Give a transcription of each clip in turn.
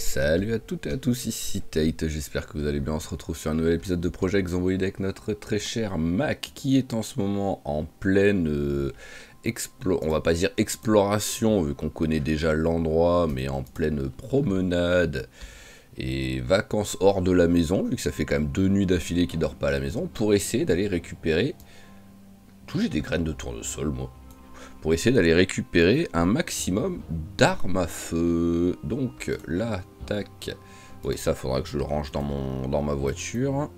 Salut à toutes et à tous, ici Tate, j'espère que vous allez bien. On se retrouve sur un nouvel épisode de Project Zomboid avec notre très cher Mac qui est en ce moment en pleine on va pas dire exploration vu qu'on connaît déjà l'endroit, mais en pleine promenade et vacances hors de la maison, vu que ça fait quand même 2 nuits d'affilée qu'il dort pas à la maison, pour essayer d'aller récupérer... Tout, j'ai des graines de tournesol moi. Pour essayer d'aller récupérer un maximum d'armes à feu. Donc là, tac. Oui, ça faudra que je le range dans ma voiture.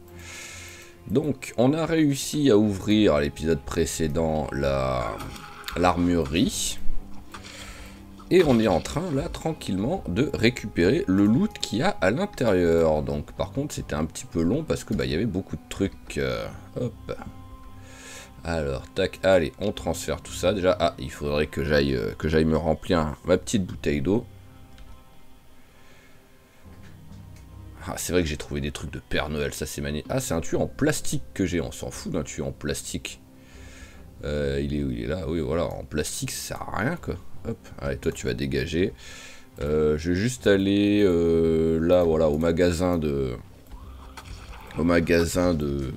Donc on a réussi à ouvrir à l'épisode précédent l'armurerie. Et on est en train là tranquillement de récupérer le loot qu'il y a à l'intérieur. Donc par contre c'était un petit peu long parce que il y avait beaucoup de trucs. Hop. Alors, tac, allez, on transfère tout ça. Déjà, il faudrait que j'aille me remplir ma petite bouteille d'eau. Ah, c'est vrai que j'ai trouvé des trucs de Père Noël, ça c'est magnifique. Ah, c'est un tuyau en plastique que j'ai, on s'en fout d'un tuyau en plastique. Il est où? Il est là, oui, voilà, en plastique ça sert à rien, quoi. Hop, allez, toi tu vas dégager. Je vais juste aller là, voilà, au magasin de...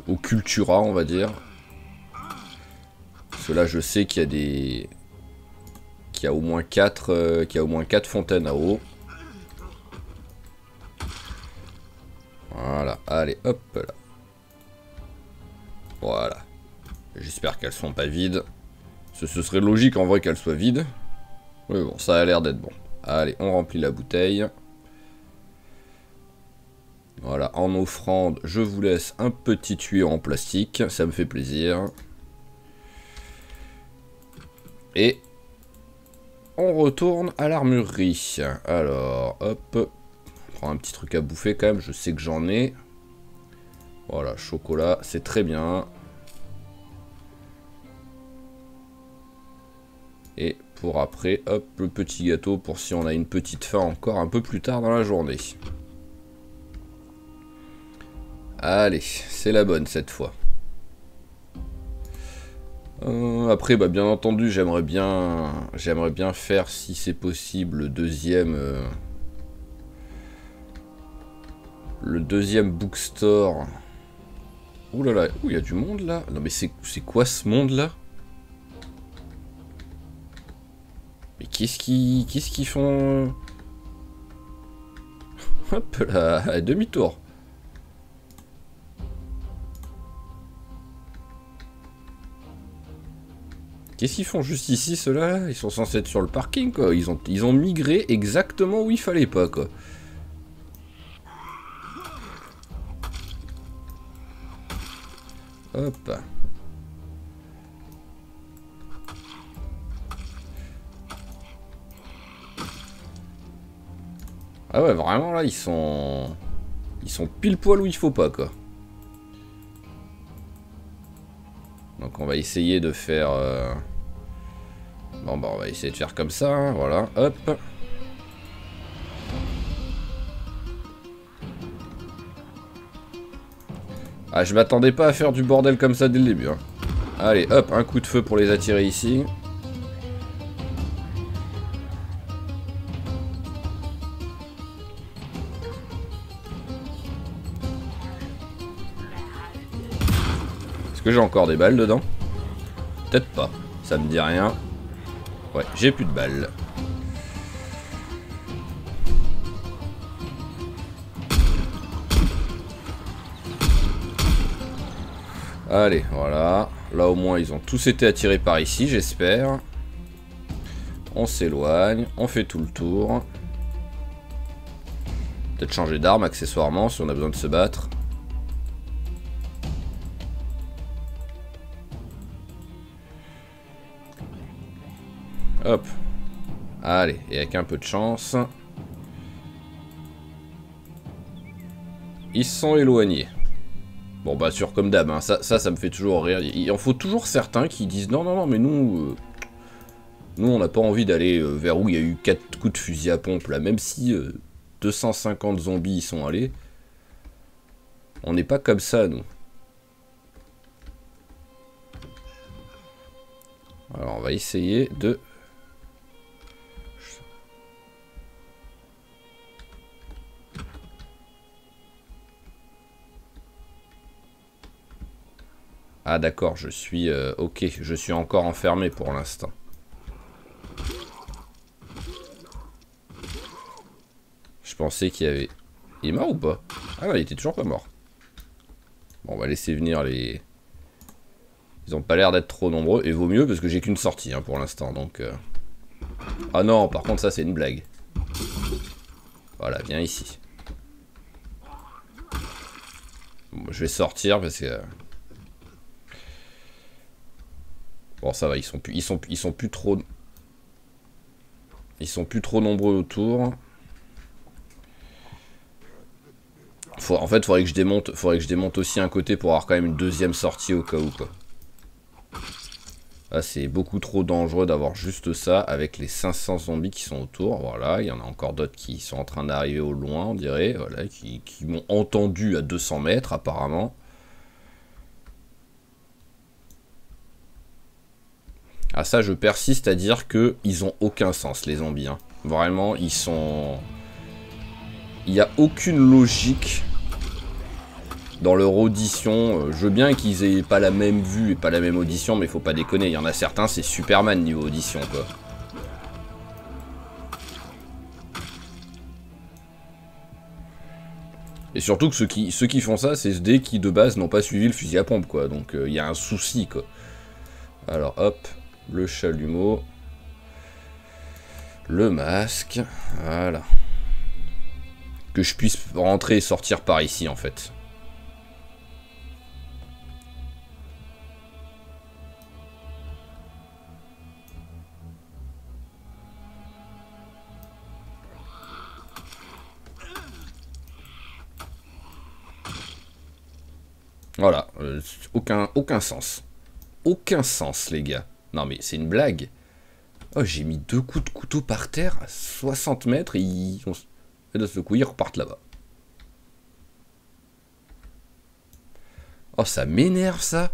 Au Cultura, on va dire. Parce que là, je sais qu'il y a des... qu'il y a au moins 4 fontaines à eau. Voilà, allez, hop là. Voilà. J'espère qu'elles sont pas vides. Ce serait logique en vrai qu'elles soient vides. Mais bon, ça a l'air d'être bon. Allez, on remplit la bouteille. Voilà, en offrande, je vous laisse un petit tuyau en plastique. Ça me fait plaisir. Et on retourne à l'armurerie. Alors, hop. On prend un petit truc à bouffer quand même. Je sais que j'en ai. Voilà, chocolat, c'est très bien. Et pour après, hop, le petit gâteau pour si on a une petite faim encore un peu plus tard dans la journée. Allez, c'est la bonne cette fois. Après, bien entendu, j'aimerais bien faire, si c'est possible, le deuxième bookstore. Ouh là là, il y a du monde là. Non mais c'est quoi ce monde là? Mais qu'est-ce qu'ils font? Hop là, demi-tour. Qu'est-ce qu'ils font juste ici, ceux-là? Ils sont censés être sur le parking, quoi. Ils ont migré exactement où il fallait pas, quoi. Hop. Ah ouais, vraiment, là, ils sont pile poil où il faut pas, quoi. Donc on va essayer de faire... Bon, on va essayer de faire comme ça, hein, voilà, hop. Ah, je m'attendais pas à faire du bordel comme ça dès le début, hein. Allez, hop, un coup de feu pour les attirer ici. Est-ce que j'ai encore des balles dedans? Peut-être pas, ça me dit rien. Ouais, j'ai plus de balles. Allez, voilà. Là au moins ils ont tous été attirés par ici, j'espère. On s'éloigne, on fait tout le tour. Peut-être changer d'arme accessoirement si on a besoin de se battre. Hop. Allez, et avec un peu de chance. Ils se sont éloignés. Bon sûr comme d'hab, hein, ça me fait toujours rire. Il en faut toujours certains qui disent non, mais nous on n'a pas envie d'aller vers où il y a eu 4 coups de fusil à pompe là, même si 250 zombies y sont allés. On n'est pas comme ça, nous. Alors on va essayer de... Ah d'accord, je suis... ok, je suis encore enfermé pour l'instant. Je pensais qu'il y avait... Il est mort ou pas? Ah non, il était toujours pas mort. Bon, on va laisser venir les... Ils ont pas l'air d'être trop nombreux, et vaut mieux parce que j'ai qu'une sortie hein, pour l'instant, donc... Ah non, par contre ça c'est une blague. Voilà, viens ici. Bon, je vais sortir parce que... Bon ça va, ils sont plus trop... Ils sont plus trop nombreux autour. En fait, faudrait que je démonte aussi un côté pour avoir quand même une deuxième sortie au cas où quoi. Là, c'est beaucoup trop dangereux d'avoir juste ça avec les 500 zombies qui sont autour. Voilà, il y en a encore d'autres qui sont en train d'arriver au loin, on dirait. Voilà, qui m'ont entendu à 200 mètres apparemment. Ah ça, je persiste à dire que ils ont aucun sens les zombies. Hein. Vraiment, ils sont... Il n'y a aucune logique dans leur audition. Je veux bien qu'ils aient pas la même vue et pas la même audition, mais faut pas déconner. Il y en a certains, c'est Superman niveau audition, quoi. Et surtout que ceux qui font ça, c'est des qui de base n'ont pas suivi le fusil à pompe, quoi. Donc il y a un souci, quoi. Alors hop, le chalumeau. Le masque. Voilà. Que je puisse rentrer et sortir par ici, en fait. Voilà. Aucun sens. Aucun sens, les gars. Non, mais c'est une blague. Oh, j'ai mis 2 coups de couteau par terre à 60 mètres et et de ce coup, ils repartent là-bas. Oh, ça m'énerve, ça.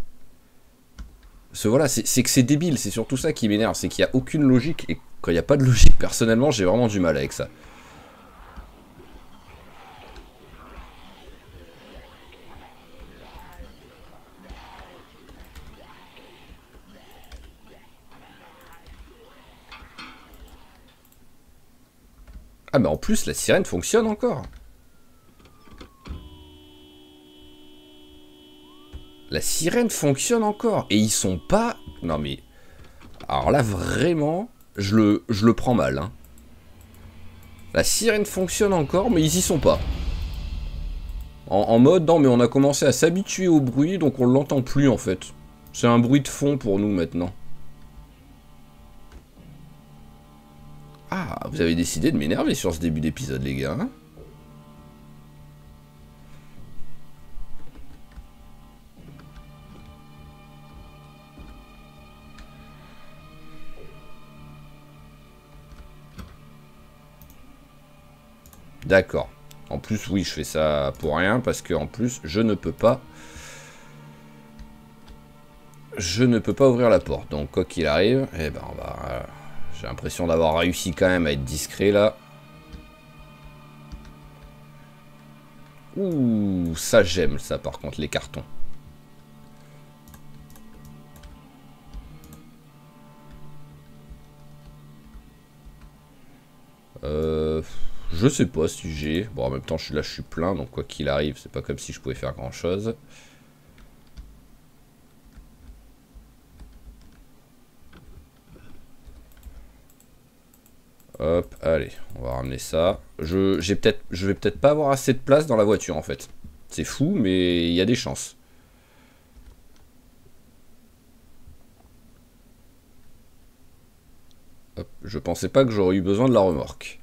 Parce que voilà, c'est que c'est débile, c'est surtout ça qui m'énerve, c'est qu'il n'y a aucune logique, et quand il n'y a pas de logique, personnellement, j'ai vraiment du mal avec ça. Ah, mais en plus, la sirène fonctionne encore. La sirène fonctionne encore, et ils sont pas... Non mais... Alors là, vraiment, je le prends mal, hein. La sirène fonctionne encore, mais ils y sont pas. En mode, non mais on a commencé à s'habituer au bruit, donc on l'entend plus en fait. C'est un bruit de fond pour nous maintenant. Ah, vous avez décidé de m'énerver sur ce début d'épisode, les gars. Hein. D'accord. En plus, oui, je fais ça pour rien, parce que en plus, je ne peux pas... Je ne peux pas ouvrir la porte. Donc, quoi qu'il arrive, eh ben, on va... J'ai l'impression d'avoir réussi quand même à être discret, là. Ouh, ça j'aime, ça, par contre, les cartons. Je sais pas si j'ai... Bon, en même temps, je suis plein, donc quoi qu'il arrive, c'est pas comme si je pouvais faire grand-chose. Hop, allez, on va ramener ça. Je vais peut-être pas avoir assez de place dans la voiture, en fait. C'est fou, mais il y a des chances. Hop, je pensais pas que j'aurais eu besoin de la remorque.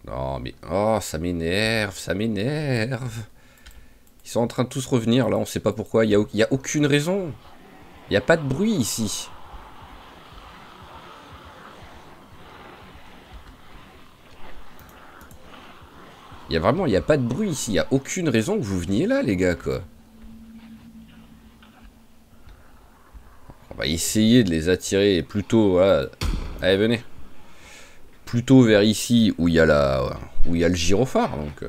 Non, mais... Oh, ça m'énerve, ça m'énerve. Ils sont en train de tous revenir, là, on sait pas pourquoi. Il y a aucune raison. Il n'y a pas de bruit, ici. Il y a pas de bruit, ici. Il n'y a aucune raison que vous veniez là, les gars, quoi. On va essayer de les attirer plutôt, voilà. Allez, venez. plutôt vers ici où il y a le gyrophare. Donc,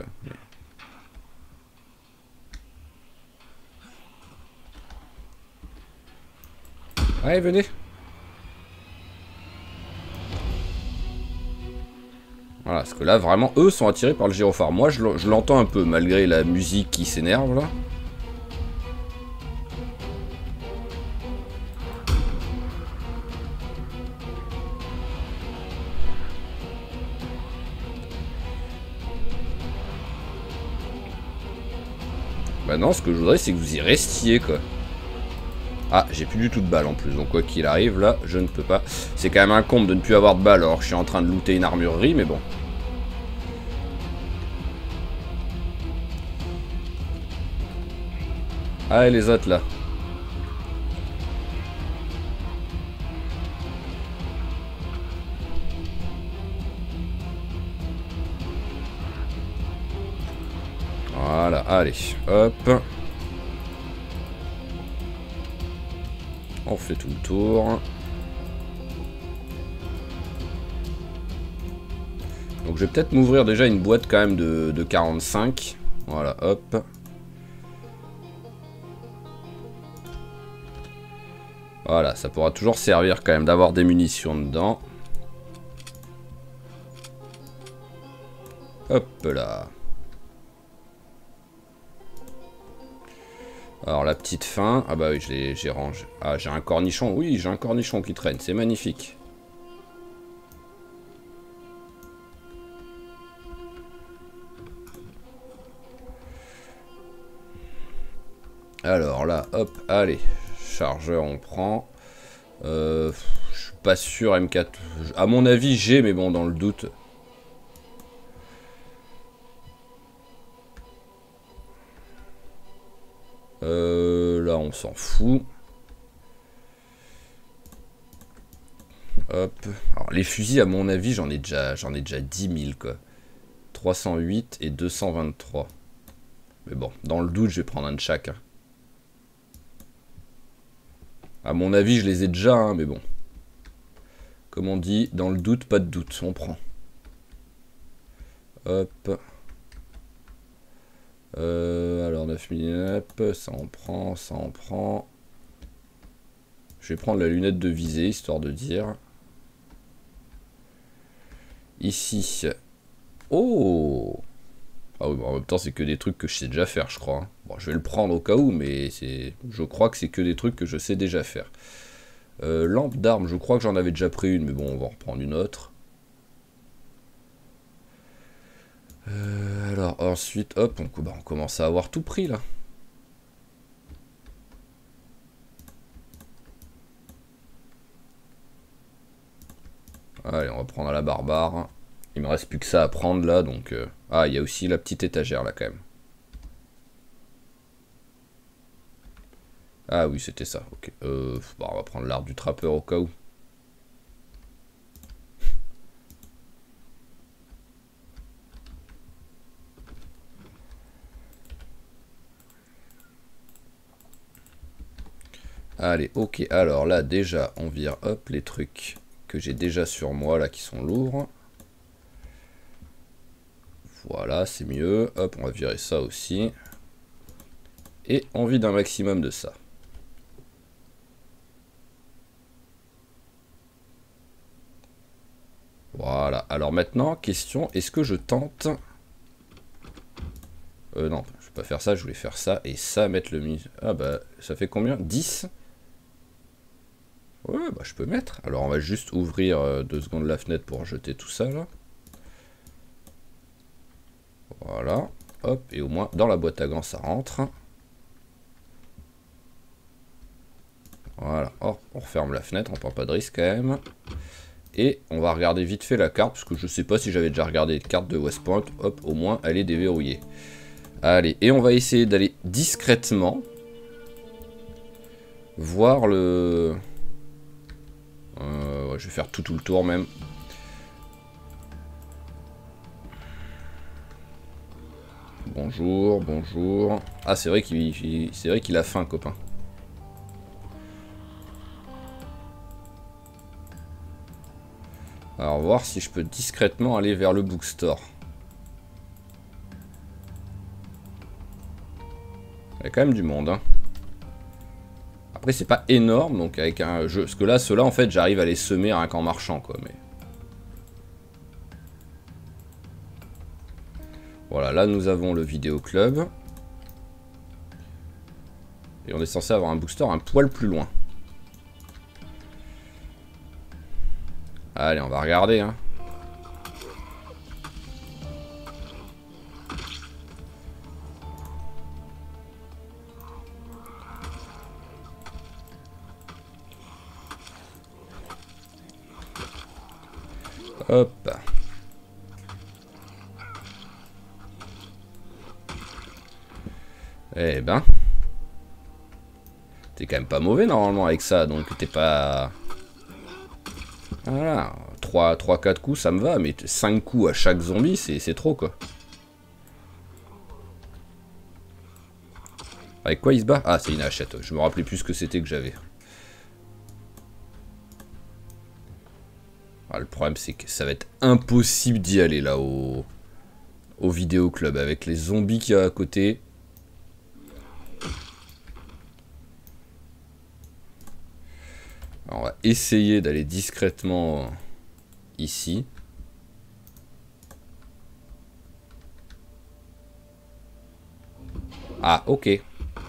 allez, venez. Voilà, parce que là, vraiment, eux sont attirés par le gyrophare. Moi, je l'entends un peu, malgré la musique qui s'énerve, là. Bah non, ce que je voudrais, c'est que vous y restiez, quoi. Ah, j'ai plus du tout de balles en plus, donc quoi qu'il arrive, là, je ne peux pas. C'est quand même un comble de ne plus avoir de balles, alors je suis en train de looter une armurerie, mais bon. Ah, et les autres, là. Voilà, allez, hop. On fait tout le tour. Donc je vais peut-être m'ouvrir déjà une boîte quand même de 45. Voilà, hop. Voilà, ça pourra toujours servir quand même d'avoir des munitions dedans. Hop là. Alors la petite fin. Ah bah oui, j'ai rangé. Ah, j'ai un cornichon. Oui, j'ai un cornichon qui traîne. C'est magnifique. Alors là, hop, allez. Chargeur, on prend. Je suis pas sûr, M4. À mon avis, j'ai, mais bon, dans le doute. Là, on s'en fout. Hop. Alors, les fusils, à mon avis, j'en ai déjà 10 000, quoi. 308 et 223. Mais bon, dans le doute, je vais prendre un de chaque. Hein. À mon avis, je les ai déjà, hein, mais bon. Comme on dit, dans le doute, pas de doute. On prend. Hop. Alors 9000, ça en prend, ça en prend. Je vais prendre la lunette de visée, histoire de dire. Ici. Oh! Ah oui, bon, en même temps, c'est que des trucs que je sais déjà faire, je crois. Hein. Bon, je vais le prendre au cas où, mais je crois que c'est que des trucs que je sais déjà faire. Lampe d'armes, je crois que j'en avais déjà pris une, mais bon, on va en reprendre une autre. Alors, ensuite, hop, on commence à avoir tout pris, là. Allez, on va prendre à la barbare. Il me reste plus que ça à prendre, là, donc... Ah, il y a aussi la petite étagère, là, quand même. Ah oui, c'était ça, ok. Bon, on va prendre l'arbre du trappeur au cas où. Allez, ok. Alors là, déjà, on vire, hop, les trucs que j'ai déjà sur moi, là, qui sont lourds. Voilà, c'est mieux. Hop, on va virer ça aussi. Et on vide un maximum de ça. Voilà. Alors maintenant, question, est-ce que je tente... non, je vais pas faire ça, je voulais faire ça et ça, mettre le mus. Ah bah, ça fait combien? 10? Ouais, bah je peux mettre. Alors on va juste ouvrir 2 secondes la fenêtre pour jeter tout ça là. Voilà. Hop, et au moins dans la boîte à gants ça rentre. Voilà. Hop, on referme la fenêtre, on prend pas de risque quand même. Et on va regarder vite fait la carte, parce que je sais pas si j'avais déjà regardé les cartes de West Point. Hop, au moins elle est déverrouillée. Allez, et on va essayer d'aller discrètement voir le... Ouais, je vais faire tout le tour même. Bonjour, bonjour. Ah, c'est vrai qu'il a faim, copain. Alors voir si je peux discrètement aller vers le bookstore. Il y a quand même du monde, hein. Après c'est pas énorme, donc avec un jeu... Parce que là, ceux-là, en fait, j'arrive à les semer rien qu'en marchant, quoi. Mais... Voilà, là nous avons le vidéo club. Et on est censé avoir un bookstore un poil plus loin. Allez, on va regarder, hein. Hop. Eh ben. T'es quand même pas mauvais normalement avec ça, donc t'es pas... Voilà. 3-4 coups, ça me va, mais 5 coups à chaque zombie, c'est trop, quoi. Avec quoi il se bat? Ah, c'est une hachette. Je me rappelais plus ce que c'était que j'avais. Ah, le problème, c'est que ça va être impossible d'y aller, là, au vidéo club. Avec les zombies qu'il y a à côté. Alors, on va essayer d'aller discrètement ici. Ah, ok.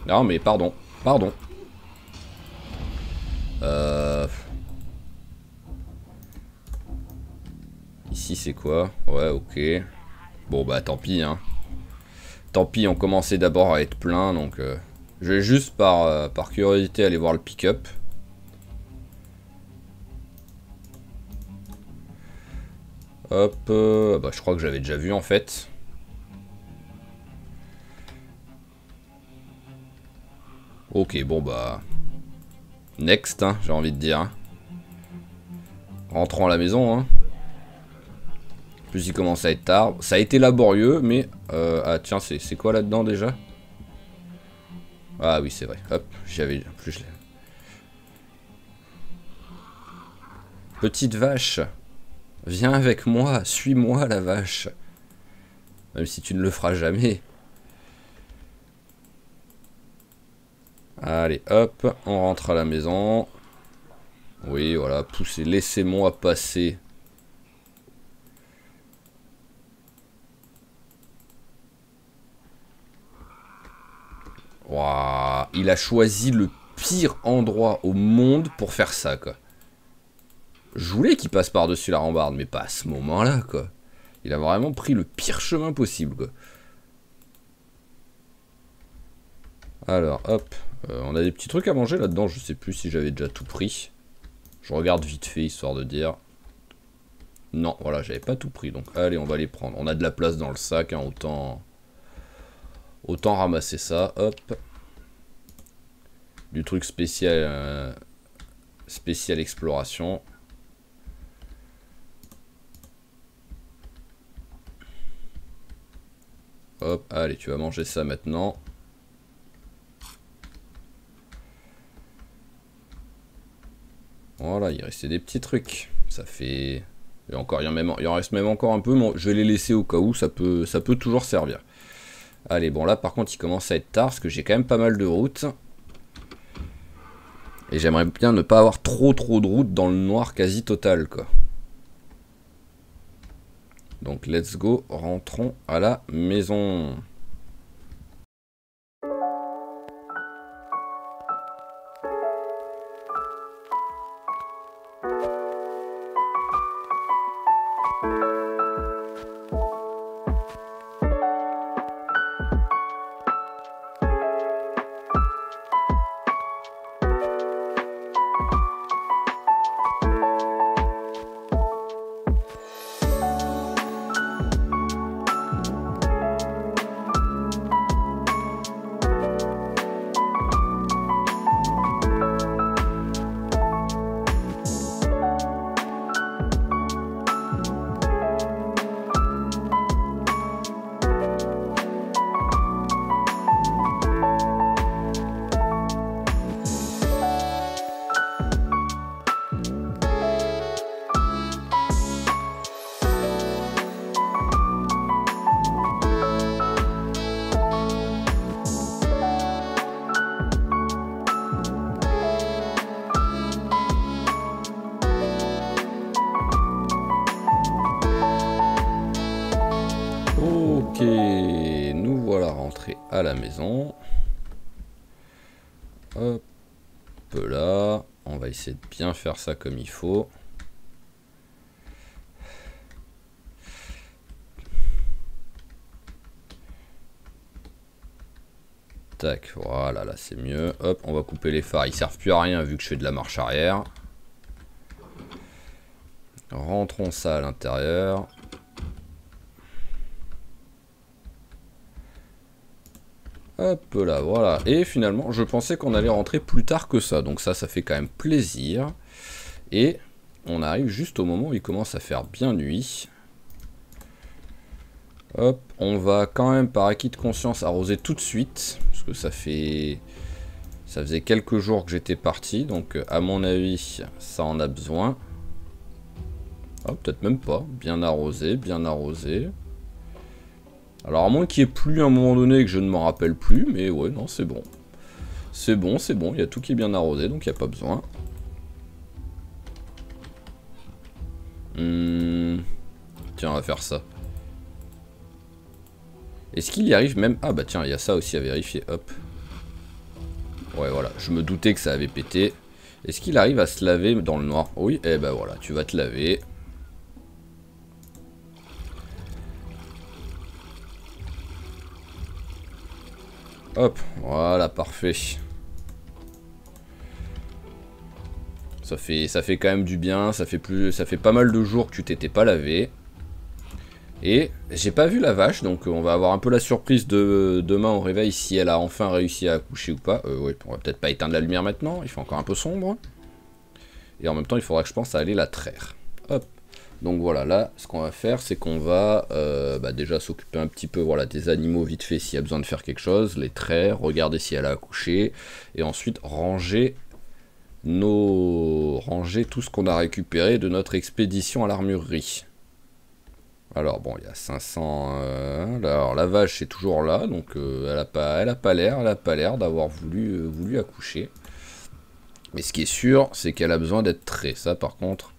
Non, mais pardon. Pardon. Ici, c'est quoi? Ouais, ok. Bon, bah, tant pis, hein. Tant pis, on commençait d'abord à être plein, donc... je vais juste, par curiosité, aller voir le pick-up. Hop, bah, je crois que j'avais déjà vu, en fait. Ok, bon, bah... Next, hein, j'ai envie de dire. Rentrons à la maison, hein. En plus, il commence à être tard. Ça a été laborieux, mais... ah, tiens, c'est quoi là-dedans, déjà? Ah oui, c'est vrai. Hop, j'avais... Plus je l'ai... Petite vache. Viens avec moi, suis-moi, la vache. Même si tu ne le feras jamais. Allez, hop, on rentre à la maison. Oui, voilà, poussez, laissez-moi passer. Waouh, il a choisi le pire endroit au monde pour faire ça, quoi. Je voulais qu'il passe par-dessus la rambarde, mais pas à ce moment-là, quoi. Il a vraiment pris le pire chemin possible, quoi. Alors, hop. On a des petits trucs à manger là-dedans. Je sais plus si j'avais déjà tout pris. Je regarde vite fait, histoire de dire. Non, voilà, j'avais pas tout pris. Donc, allez, on va les prendre. On a de la place dans le sac, hein, autant ramasser ça. Hop. Du truc spécial... spécial exploration. Hop, allez, tu vas manger ça maintenant. Voilà, il restait des petits trucs. Ça fait... Il en reste même encore un peu, mais je vais les laisser au cas où, ça peut toujours servir. Allez, bon là par contre il commence à être tard, parce que j'ai quand même pas mal de routes. Et j'aimerais bien ne pas avoir trop de routes dans le noir quasi total, quoi. Donc let's go, rentrons à la maison. rentrer à la maison. Hop là. On va essayer de bien faire ça comme il faut. Tac, voilà, là c'est mieux. Hop, on va couper les phares. Ils servent plus à rien vu que je fais de la marche arrière. Rentrons ça à l'intérieur. Hop là, voilà. Et finalement, je pensais qu'on allait rentrer plus tard que ça. Donc ça fait quand même plaisir. Et on arrive juste au moment où il commence à faire bien nuit. Hop, on va quand même par acquis de conscience arroser tout de suite. Parce que ça faisait quelques jours que j'étais parti. Donc à mon avis, ça en a besoin. Oh, peut-être même pas. Bien arrosé, bien arrosé. Alors à moins qu'il n'y ait plus à un moment donné que je ne m'en rappelle plus. Mais ouais, non, c'est bon. C'est bon, c'est bon. Il y a tout qui est bien arrosé, donc il n'y a pas besoin. Tiens, on va faire ça. Est-ce qu'il y arrive même... Ah bah tiens, il y a ça aussi à vérifier. Hop. Ouais, voilà. Je me doutais que ça avait pété. Est-ce qu'il arrive à se laver dans le noir? Oui, eh ben voilà. Tu vas te laver. Hop. Voilà, parfait. Ça fait quand même du bien. Ça fait pas mal de jours que tu t'étais pas lavé. Et j'ai pas vu la vache, donc on va avoir un peu la surprise de demain au réveil si elle a enfin réussi à accoucher ou pas. Ouais, on va peut-être pas éteindre la lumière maintenant, il fait encore un peu sombre. Et en même temps, il faudra que je pense à aller la traire. Hop. Donc voilà, là, ce qu'on va faire, c'est qu'on va déjà s'occuper un petit peu voilà, des animaux vite fait s'il y a besoin de faire quelque chose, les traire, regarder si elle a accouché, et ensuite ranger tout ce qu'on a récupéré de notre expédition à l'armurerie. Alors bon, il y a 500... alors la vache est toujours là, donc elle a pas l'air d'avoir voulu accoucher. Mais ce qui est sûr, c'est qu'elle a besoin d'être traitée. Ça par contre,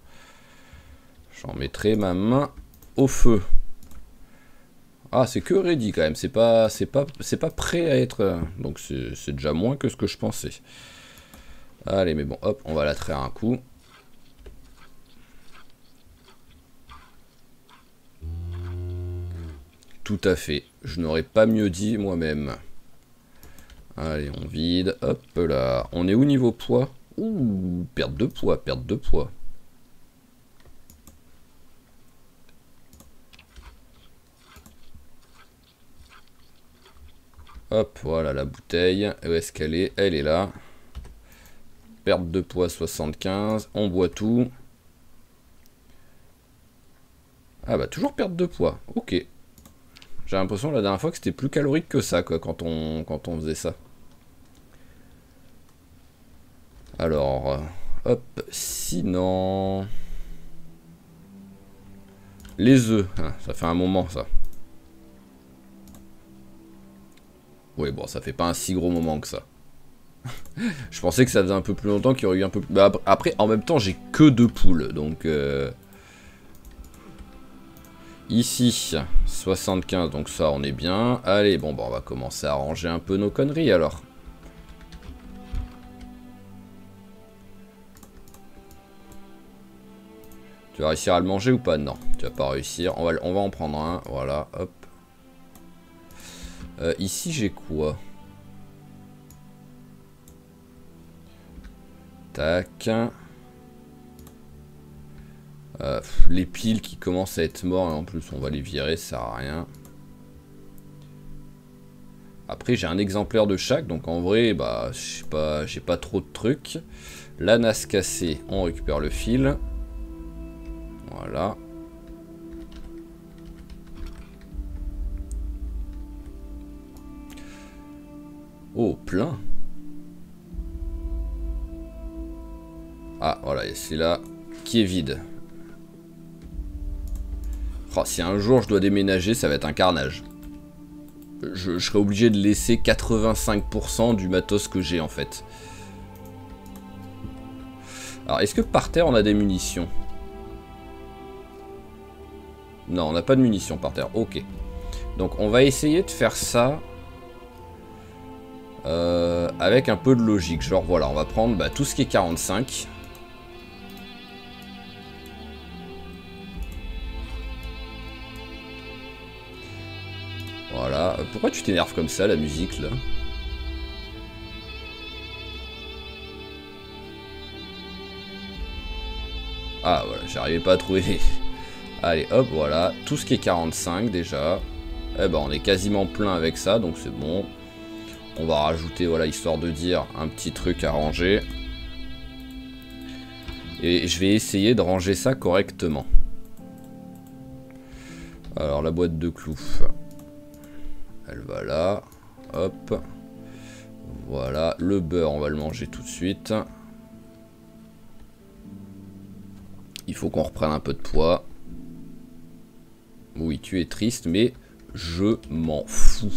j'en mettrai ma main au feu. Ah, c'est que ready quand même, c'est pas prêt à être... donc c'est déjà moins que ce que je pensais. Allez, mais bon, hop, on va la traire un coup. Tout à fait, je n'aurais pas mieux dit moi-même. Allez, on vide, hop là. On est où niveau poids? Ouh, perte de poids, perte de poids. Hop, voilà la bouteille. Où est-ce qu'elle est? Elle est là. Perte de poids 75, on boit tout. Ah bah toujours perte de poids, ok. J'ai l'impression la dernière fois que c'était plus calorique que ça, quoi, quand on faisait ça. Alors, hop, sinon... Les œufs, hein, ça fait un moment, ça. Oui, bon, ça fait pas un si gros moment que ça. Je pensais que ça faisait un peu plus longtemps qu'il y aurait eu un peu... Bah, après, en même temps, j'ai que 2 poules, donc... Ici, 75, donc ça, on est bien. Allez, bon, bah, on va commencer à ranger un peu nos conneries, alors. Tu vas réussir à le manger ou pas? Non, tu vas pas réussir. On va en prendre un, voilà, hop. Ici, j'ai quoi? Tac. Les piles qui commencent à être morts, et en plus on va les virer, ça sert à rien. Après j'ai un exemplaire de chaque, donc en vrai, bah j'ai pas trop de trucs. La nasse cassée, on récupère le fil. Voilà. Oh, plein. Ah, voilà, et c'est là qui est vide. Oh, si un jour je dois déménager, ça va être un carnage. Je serai obligé de laisser 85% du matos que j'ai en fait. Alors, est-ce que par terre on a des munitions? Non, on n'a pas de munitions par terre. Ok. Donc, on va essayer de faire ça Avec un peu de logique. Genre voilà, on va prendre bah, tout ce qui est 45. Voilà. Pourquoi tu t'énerves comme ça, la musique, là? Ah, voilà, j'arrivais pas à trouver les... Allez, hop, voilà. Tout ce qui est 45, déjà. Eh ben, on est quasiment plein avec ça, donc c'est bon. On va rajouter, voilà, histoire de dire, un petit truc à ranger. Et je vais essayer de ranger ça correctement. Alors, la boîte de clous. Elle va là. Hop. Voilà. Le beurre, on va le manger tout de suite. Il faut qu'on reprenne un peu de poids. Oui, tu es triste, mais je m'en fous.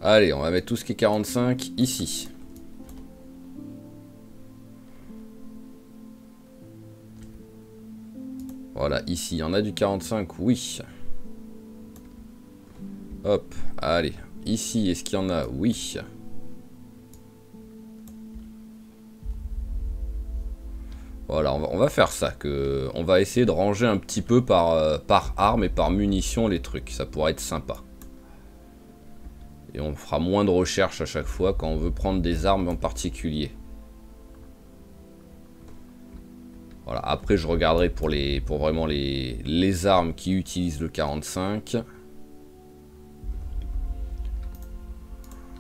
Allez, on va mettre tout ce qui est 45 ici. Voilà, ici, il y en a du 45, oui. Hop, allez. Ici, est-ce qu'il y en a? Oui. Voilà, on va faire ça. On va essayer de ranger un petit peu par arme et par munition les trucs. Ça pourrait être sympa. Et on fera moins de recherches à chaque fois quand on veut prendre des armes en particulier. Voilà, après je regarderai pour vraiment les armes qui utilisent le 45.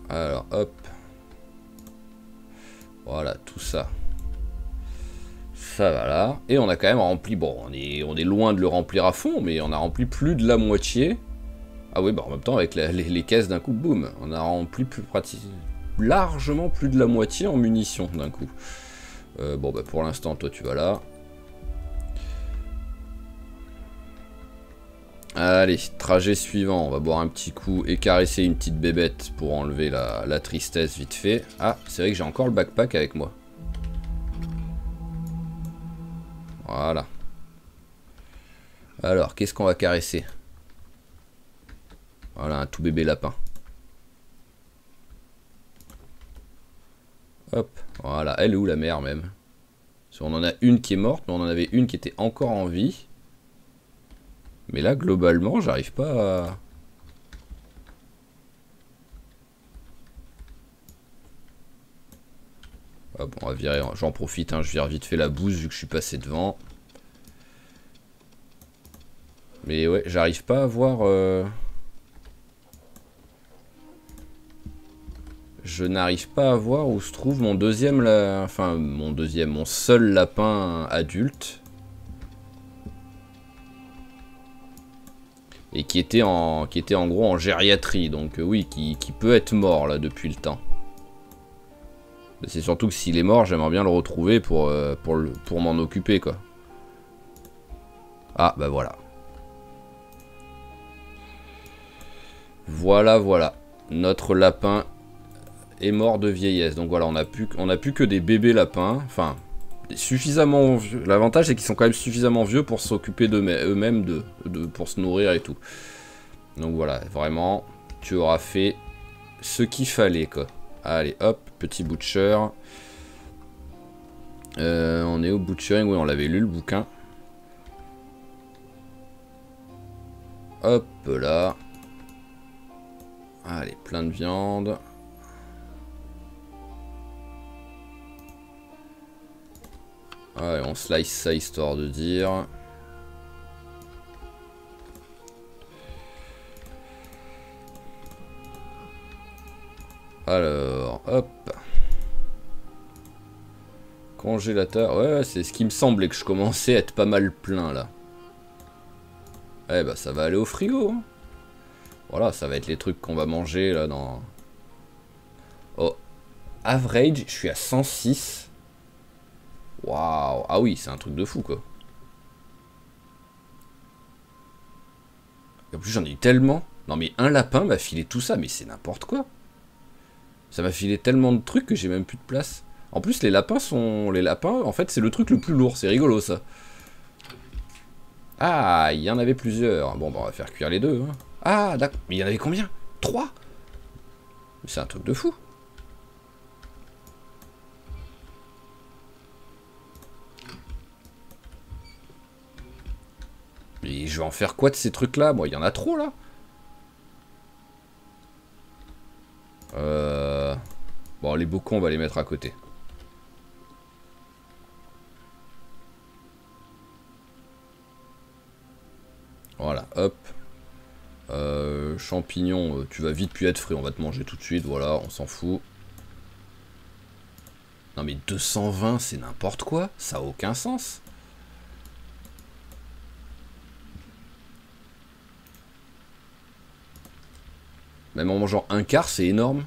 Alors hop. Voilà, tout ça. Ça va là. Et on a quand même rempli, bon on est loin de le remplir à fond, mais on a rempli plus de la moitié. Ah oui, bah en même temps avec les caisses d'un coup, boum, on a rempli largement plus de la moitié en munitions d'un coup. Bon bah pour l'instant toi tu vas là. Allez, trajet suivant, on va boire un petit coup et caresser une petite bébête pour enlever la tristesse vite fait. Ah, c'est vrai que j'ai encore le backpack avec moi. Voilà. Alors, qu'est-ce qu'on va caresser? Voilà, un tout bébé lapin. Hop, voilà, elle est où la mère même? Parce qu'on en a une qui est morte, mais on en avait une qui était encore en vie. Mais là, globalement, j'arrive pas à... Ah bon, on va virer, j'en profite, hein, je vire vite fait la bouse vu que je suis passé devant. Mais ouais, j'arrive pas à voir... Je n'arrive pas à voir où se trouve mon deuxième... Enfin, mon seul lapin adulte. Et qui était en gros en gériatrie. Donc oui, qui peut être mort là depuis le temps. C'est surtout que s'il est mort, j'aimerais bien le retrouver pour m'en occuper quoi. Ah bah voilà. Voilà. Notre lapin est mort de vieillesse. Donc voilà, on a plus que des bébés lapins. Enfin, suffisamment vieux. L'avantage c'est qu'ils sont quand même suffisamment vieux pour s'occuper d'eux-mêmes, pour se nourrir et tout. Donc voilà, vraiment, tu auras fait ce qu'il fallait quoi. Allez, hop, petit butcher. On est au butchering, oui, on l'avait lu le bouquin. Hop là. Allez, plein de viande. Allez, on slice ça histoire de dire. Alors, hop. Congélateur. Ouais, c'est ce qui me semblait que je commençais à être pas mal plein là. Eh bah ça va aller au frigo. Hein. Voilà, ça va être les trucs qu'on va manger là dans... Oh, average, je suis à 106. Waouh. Ah oui, c'est un truc de fou quoi. Et en plus j'en ai eu tellement. Non mais un lapin m'a filé tout ça, mais c'est n'importe quoi. Ça m'a filé tellement de trucs que j'ai même plus de place. En plus les lapins, en fait c'est le truc le plus lourd, c'est rigolo ça. Ah, il y en avait plusieurs. Bon bah on va faire cuire les deux. Hein. Ah d'accord, mais il y en avait combien? 3. C'est un truc de fou. Mais je vais en faire quoi de ces trucs-là? Moi, il y en a trop, là. Bon, les bocaux, on va les mettre à côté. Voilà, hop. Champignons, tu vas vite puis être frais, on va te manger tout de suite, voilà, on s'en fout. Non mais 220, c'est n'importe quoi, ça a aucun sens. Même en mangeant un quart, c'est énorme.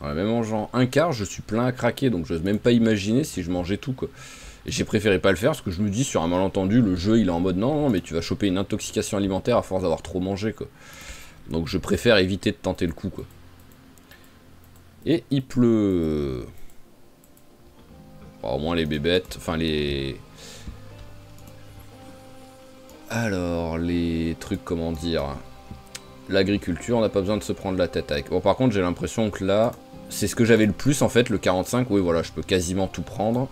Voilà, même en mangeant un quart, je suis plein à craquer, donc je n'ose même pas imaginer si je mangeais tout, quoi. Et j'ai préféré pas le faire, parce que je me dis, sur un malentendu, le jeu, il est en mode, non, non, mais tu vas choper une intoxication alimentaire à force d'avoir trop mangé, quoi. Donc je préfère éviter de tenter le coup, quoi. Et il pleut. Bon, au moins les bébêtes, enfin les... Alors, les trucs, comment dire... L'agriculture, on n'a pas besoin de se prendre la tête avec. Bon, par contre, j'ai l'impression que là, c'est ce que j'avais le plus, en fait, le 45. Oui, voilà, je peux quasiment tout prendre.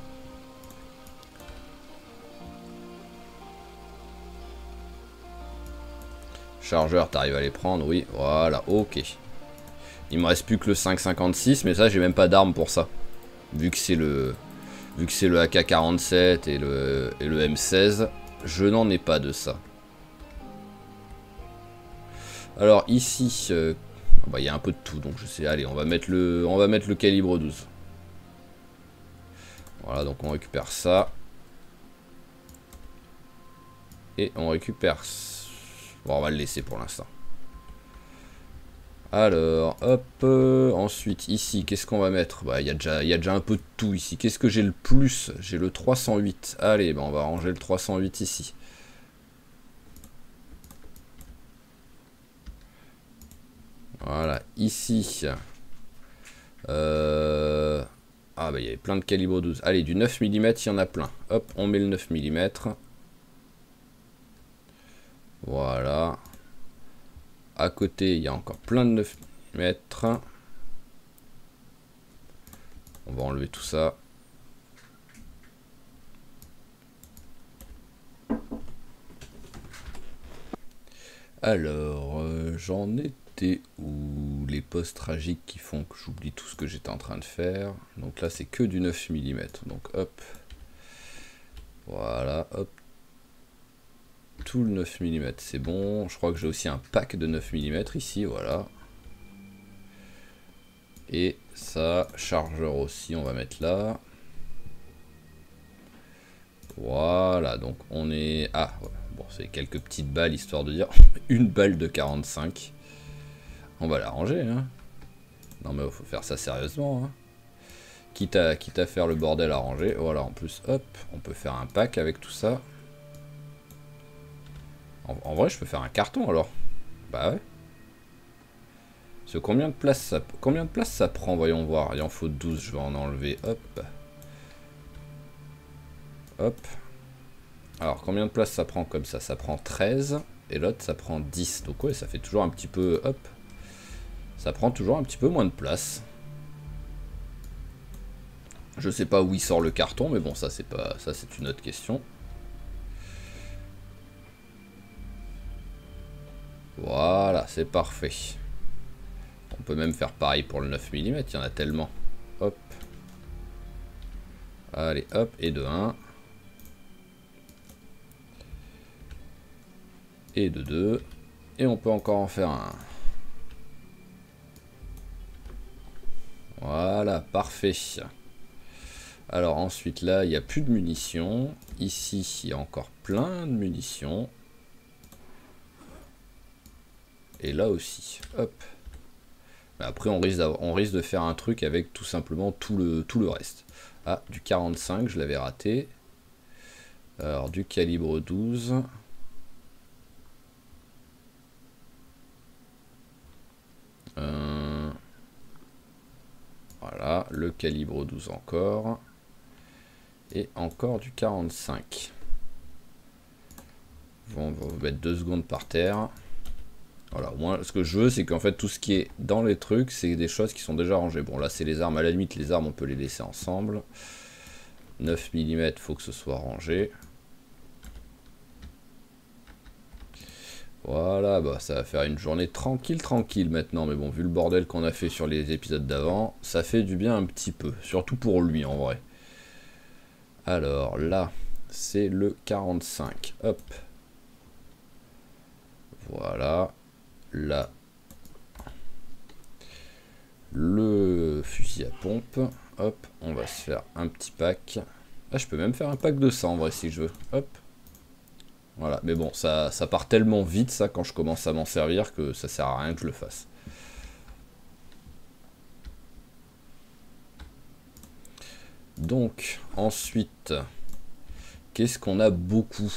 Chargeur, t'arrives à les prendre, oui, voilà, ok. Il me reste plus que le 5,56, mais ça, j'ai même pas d'arme pour ça. Vu que c'est le AK-47 et le M16, je n'en ai pas de ça. Alors ici, bah, y a un peu de tout, donc je sais. Allez, on va mettre le calibre 12. Voilà, donc on récupère ça. Et on récupère... Bon, on va le laisser pour l'instant. Alors, hop, ensuite, ici, qu'est-ce qu'on va mettre? Bah, il y a déjà un peu de tout ici. Qu'est-ce que j'ai le plus? J'ai le 308. Allez, bah, on va ranger le 308 ici. Voilà, ici. Ah, bah, il y avait plein de calibre 12. Allez, du 9 mm, il y en a plein. Hop, on met le 9 mm. Voilà. À côté, il y a encore plein de 9 mm. On va enlever tout ça. Alors, j'en étais où? Les postes tragiques qui font que j'oublie tout ce que j'étais en train de faire. Donc là, c'est que du 9 mm. Donc hop. Voilà, hop. Tout le 9 mm, c'est bon. Je crois que j'ai aussi un pack de 9 mm ici, voilà. Et ça, chargeur aussi, on va mettre là. Voilà, donc on est... Ah, ouais. Bon, c'est quelques petites balles, histoire de dire une balle de 45. On va la ranger, hein. Non mais il faut faire ça sérieusement, hein. Quitte à faire le bordel à ranger. Voilà, en plus, hop, on peut faire un pack avec tout ça. En vrai, je peux faire un carton, alors. Bah ouais. Parce que combien de place ça prend, voyons voir. Il en faut 12, je vais en enlever, hop. Hop. Alors, combien de place ça prend comme ça? Ça prend 13, et l'autre, ça prend 10. Donc ouais, ça fait toujours un petit peu, hop. Ça prend toujours un petit peu moins de place. Je sais pas où il sort le carton, mais bon, ça c'est pas, ça c'est une autre question. Voilà, c'est parfait. On peut même faire pareil pour le 9 mm, il y en a tellement. Hop. Allez, hop, et de 1. Et de 2. Et on peut encore en faire un. Voilà, parfait. Alors ensuite là, il n'y a plus de munitions. Ici, il y a encore plein de munitions. Et là aussi. Hop. Mais après, on risque de faire un truc avec tout simplement tout le reste. Ah, du 45, je l'avais raté. Alors, du calibre 12. Voilà, le calibre 12 encore. Et encore du 45. Bon, on va vous mettre 2 secondes par terre. Voilà, au moins, ce que je veux, c'est qu'en fait, tout ce qui est dans les trucs, c'est des choses qui sont déjà rangées. Bon, là, c'est les armes. À la limite, les armes, on peut les laisser ensemble. 9 mm, faut que ce soit rangé. Voilà, bah ça va faire une journée tranquille maintenant. Mais bon, vu le bordel qu'on a fait sur les épisodes d'avant, ça fait du bien un petit peu. Surtout pour lui, en vrai. Alors, là, c'est le 45. Hop. Voilà. Là, le fusil à pompe. Hop, on va se faire un petit pack. Ah, je peux même faire un pack de 100 en vrai si je veux. Hop. Voilà, mais bon, ça part tellement vite ça quand je commence à m'en servir que ça sert à rien que je le fasse. Donc, ensuite, qu'est-ce qu'on a beaucoup?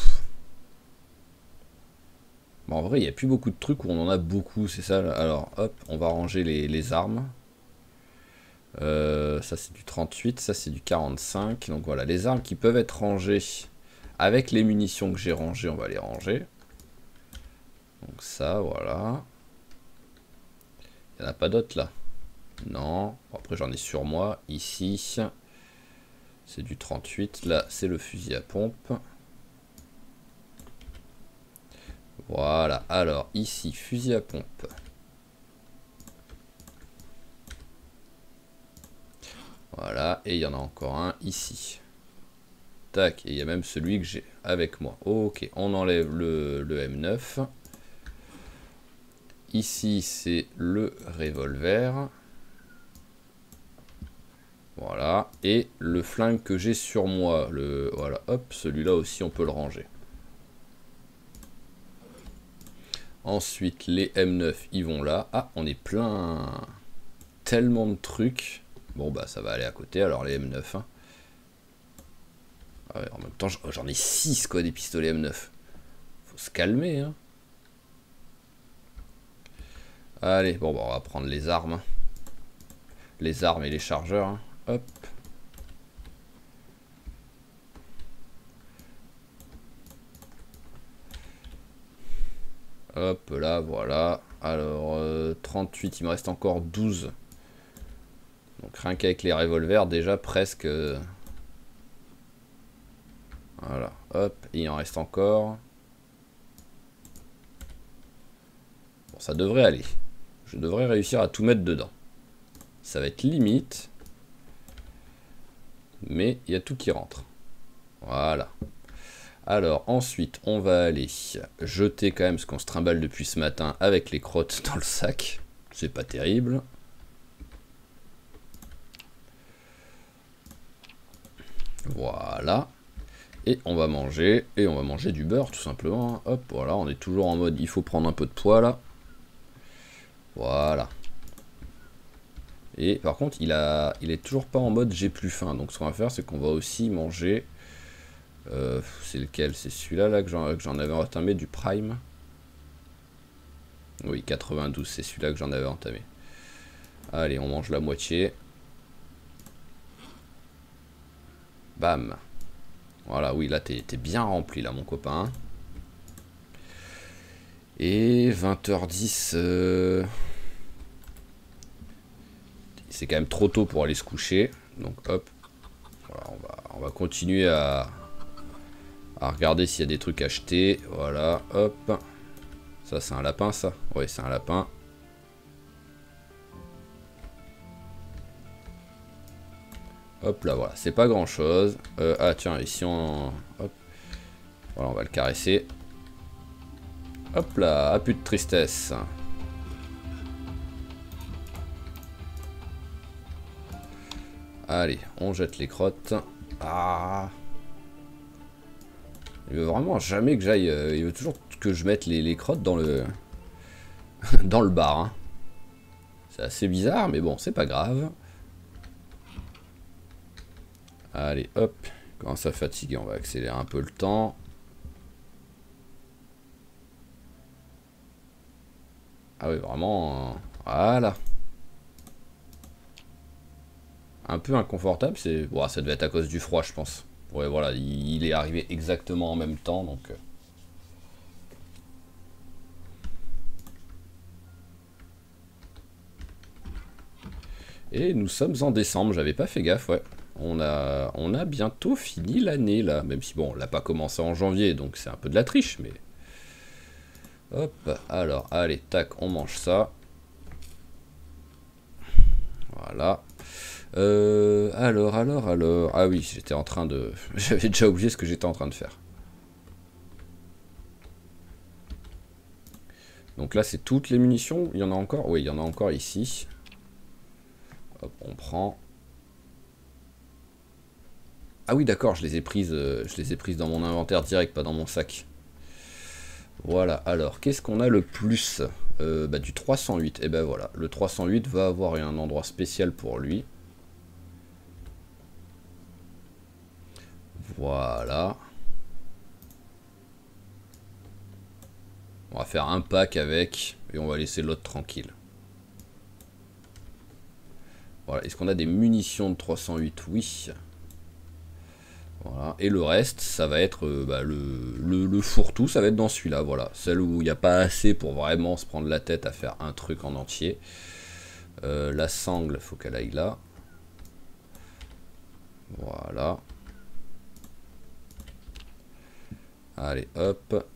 Bon, en vrai, il n'y a plus beaucoup de trucs où on en a beaucoup, c'est ça. Alors, hop, on va ranger les armes. Ça c'est du 38, ça c'est du 45. Donc voilà, les armes qui peuvent être rangées avec les munitions que j'ai rangées, on va les ranger. Donc ça, voilà. Il n'y en a pas d'autres là? Non. Bon, après j'en ai sur moi. Ici, c'est du 38. Là, c'est le fusil à pompe. Voilà. Alors, ici, fusil à pompe. Voilà. Et il y en a encore un ici. Tac. Et il y a même celui que j'ai avec moi. Ok. On enlève le M9. Ici, c'est le revolver. Voilà. Et le flingue que j'ai sur moi. Voilà. Hop. Celui-là aussi, on peut le ranger. Ensuite, les M9, ils vont là. Ah, on est plein. Tellement de trucs. Bon, bah, ça va aller à côté. Alors, les M9. Hein. Ah ouais, en même temps, j'en ai 6, quoi, des pistolets M9. Faut se calmer, hein. Allez, bon, bah, on va prendre les armes. Les armes et les chargeurs. Hein. Hop. Hop, là, voilà. Alors, 38, il me reste encore 12. Donc, rien qu'avec les revolvers, déjà presque... Voilà, hop, et il en reste encore. Bon, ça devrait aller. Je devrais réussir à tout mettre dedans. Ça va être limite. Mais il y a tout qui rentre. Voilà. Alors, ensuite, on va aller jeter quand même ce qu'on se trimballe depuis ce matin avec les crottes dans le sac. C'est pas terrible. Voilà. Et on va manger. Et on va manger du beurre, tout simplement. Hop, voilà, on est toujours en mode, il faut prendre un peu de poids, là. Voilà. Et par contre, il est toujours pas en mode j'ai plus faim. Donc ce qu'on va faire, c'est qu'on va aussi manger... c'est lequel? C'est celui-là là, que j'en avais entamé, du Prime. Oui, 92, c'est celui-là que j'en avais entamé. Allez, on mange la moitié. Bam. Voilà, oui, là, t'es bien rempli, là, mon copain. Et 20h10... C'est quand même trop tôt pour aller se coucher. Donc, hop. Voilà, on va continuer à regarder s'il y a des trucs achetés. Voilà, hop. Ça, c'est un lapin, ça? Oui, c'est un lapin. Hop là, voilà. C'est pas grand-chose. Ah, tiens, ici, hop. Voilà, on va le caresser. Hop là, ah, plus de tristesse. Allez, on jette les crottes. Ah. Il veut vraiment jamais que j'aille... il veut toujours que je mette les crottes dans le... dans le bar. Hein. C'est assez bizarre, mais bon, c'est pas grave. Allez, hop. Quand ça fatigue, on va accélérer un peu le temps. Ah oui, vraiment... voilà. Un peu inconfortable, c'est... Bon, ça devait être à cause du froid, je pense. Ouais, voilà, il est arrivé exactement en même temps, donc... Et nous sommes en décembre, j'avais pas fait gaffe, ouais. On a bientôt fini l'année là, même si bon, on l'a pas commencé en janvier, donc c'est un peu de la triche, mais... Hop, alors, allez, tac, on mange ça. Voilà. Alors... Ah oui, j'étais en train de... J'avais déjà oublié ce que j'étais en train de faire. Donc là, c'est toutes les munitions. Il y en a encore? Oui, il y en a encore ici. Hop, on prend... Ah oui, d'accord, je les ai prises dans mon inventaire direct, pas dans mon sac. Voilà, alors, qu'est-ce qu'on a le plus? Du 308. Et ben voilà, le 308 va avoir un endroit spécial pour lui. Voilà. On va faire un pack avec, et on va laisser l'autre tranquille. Voilà, est-ce qu'on a des munitions de 308? Oui. Voilà. Et le reste, ça va être le fourre-tout, ça va être dans celui-là, voilà. Celle où il n'y a pas assez pour vraiment se prendre la tête à faire un truc en entier. La sangle, faut qu'elle aille là. Voilà. Allez, hop.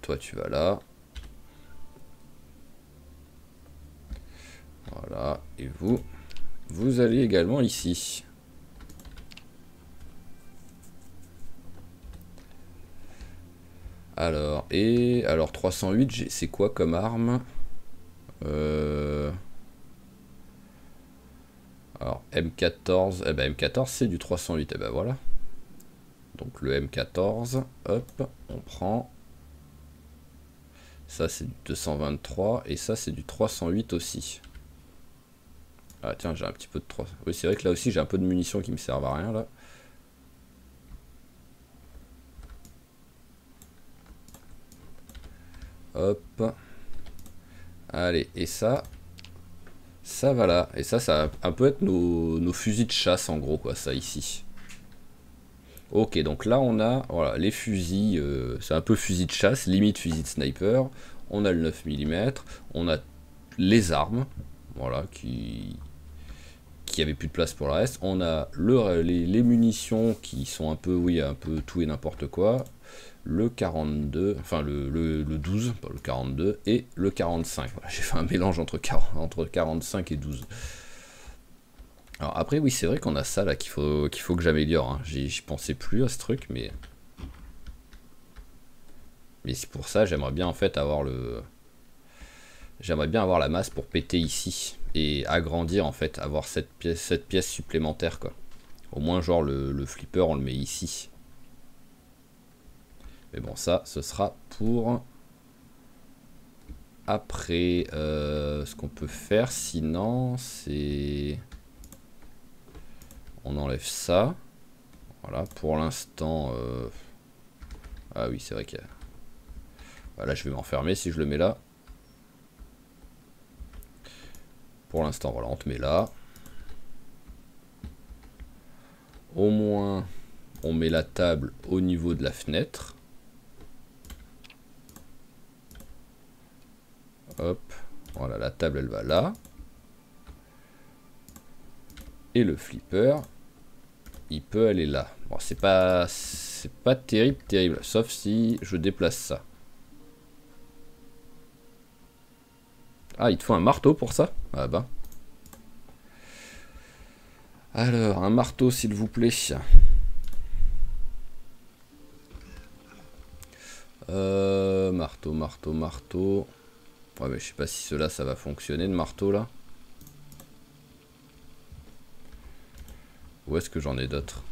Toi, tu vas là. Voilà. Et vous allez également ici. Alors, 308, c'est quoi comme arme? Alors, M14, eh ben M14 c'est du 308, et ben voilà. Donc le M14, hop, on prend. Ça c'est du 223, et ça c'est du 308 aussi. Ah tiens, j'ai un petit peu de 3. Oui, c'est vrai que là aussi j'ai un peu de munitions qui me servent à rien là. Hop. Allez, et ça va là. Et ça va un peu être nos fusils de chasse en gros, quoi, ça ici. Ok, donc là on a voilà, les fusils, c'est un peu fusil de chasse, limite fusil de sniper. On a le 9 mm, on a les armes, voilà, qui avait plus de place pour le reste. On a les munitions qui sont un peu, oui, un peu tout et n'importe quoi. Le 42, enfin le 12, pas le 42, et le 45. Voilà, j'ai fait un mélange entre 45 et 12. Alors après, oui, c'est vrai qu'on a ça là qu'il faut que j'améliore. Hein. J'y pensais plus à ce truc, mais c'est pour ça, j'aimerais bien en fait avoir j'aimerais bien avoir la masse pour péter ici et agrandir en fait, avoir cette pièce supplémentaire quoi. Au moins genre le flipper on le met ici. Mais bon ça ce sera pour après. Ce qu'on peut faire sinon c'est on enlève ça. Voilà pour l'instant. Ah oui c'est vrai qu'il y a... Voilà, je vais m'enfermer si je le mets là. Pour l'instant, voilà, on te met là. Au moins, on met la table au niveau de la fenêtre. Hop, voilà, la table, elle va là. Et le flipper, il peut aller là. Bon, c'est pas terrible, sauf si je déplace ça. Ah, il te faut un marteau pour ça? Ah bah. Alors, un marteau, s'il vous plaît. Marteau. Ouais, mais je sais pas si cela, ça va fonctionner, le marteau, là. Où est-ce que j'en ai d'autres?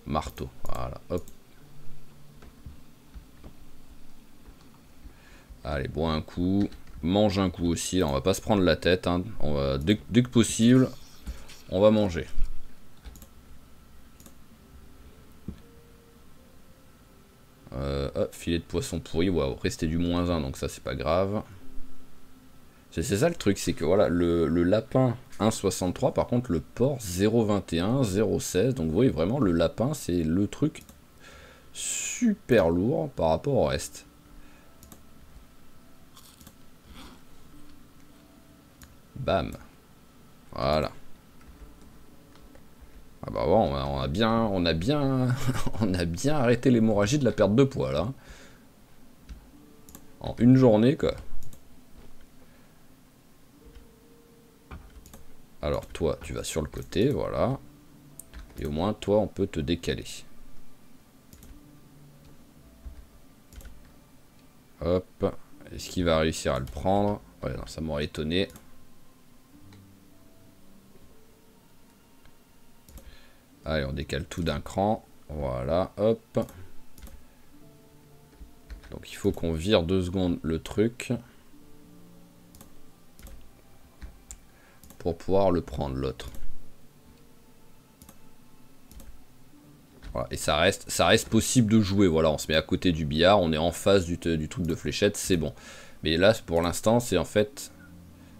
Marteau, voilà, hop. Allez, bois un coup. Mange un coup aussi, là, on va pas se prendre la tête. Hein. On va, dès que possible, on va manger. Hop, filet de poisson pourri. Waouh, restait du -1, donc ça, c'est pas grave. C'est ça le truc, c'est que voilà, le lapin 1,63, par contre, le porc 0,21, 0,16. Donc vous voyez, vraiment, le lapin, c'est le truc super lourd par rapport au reste. Bam. Voilà. Ah bah bon, on a bien, on a bien, on a bien arrêté l'hémorragie de la perte de poids là. En une journée quoi. Alors toi, tu vas sur le côté, voilà. Et au moins, toi, on peut te décaler. Hop. Est-ce qu'il va réussir à le prendre? Ouais, non, ça m'aurait étonné. Allez, on décale tout d'un cran. Voilà, hop. Donc il faut qu'on vire 2 secondes le truc. Pour pouvoir le prendre, l'autre. Voilà, et ça reste possible de jouer. Voilà, on se met à côté du billard, on est en face du truc de fléchette, c'est bon. Mais là, pour l'instant, c'est en fait...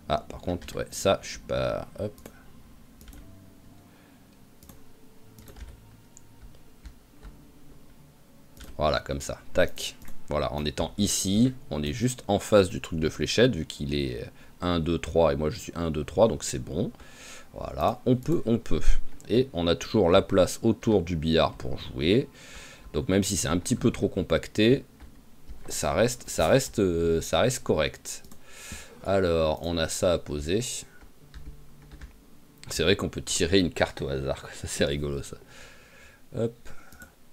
Ah, par contre, ouais, ça, je suis pas... Hop. Voilà, comme ça. Tac. Voilà, en étant ici, on est juste en face du truc de fléchette, vu qu'il est 1, 2, 3, et moi je suis 1, 2, 3, donc c'est bon. Voilà, on peut. Et on a toujours la place autour du billard pour jouer. Donc même si c'est un petit peu trop compacté, ça reste correct. Alors, on a ça à poser. C'est vrai qu'on peut tirer une carte au hasard, quoi. Ça c'est rigolo ça. Hop.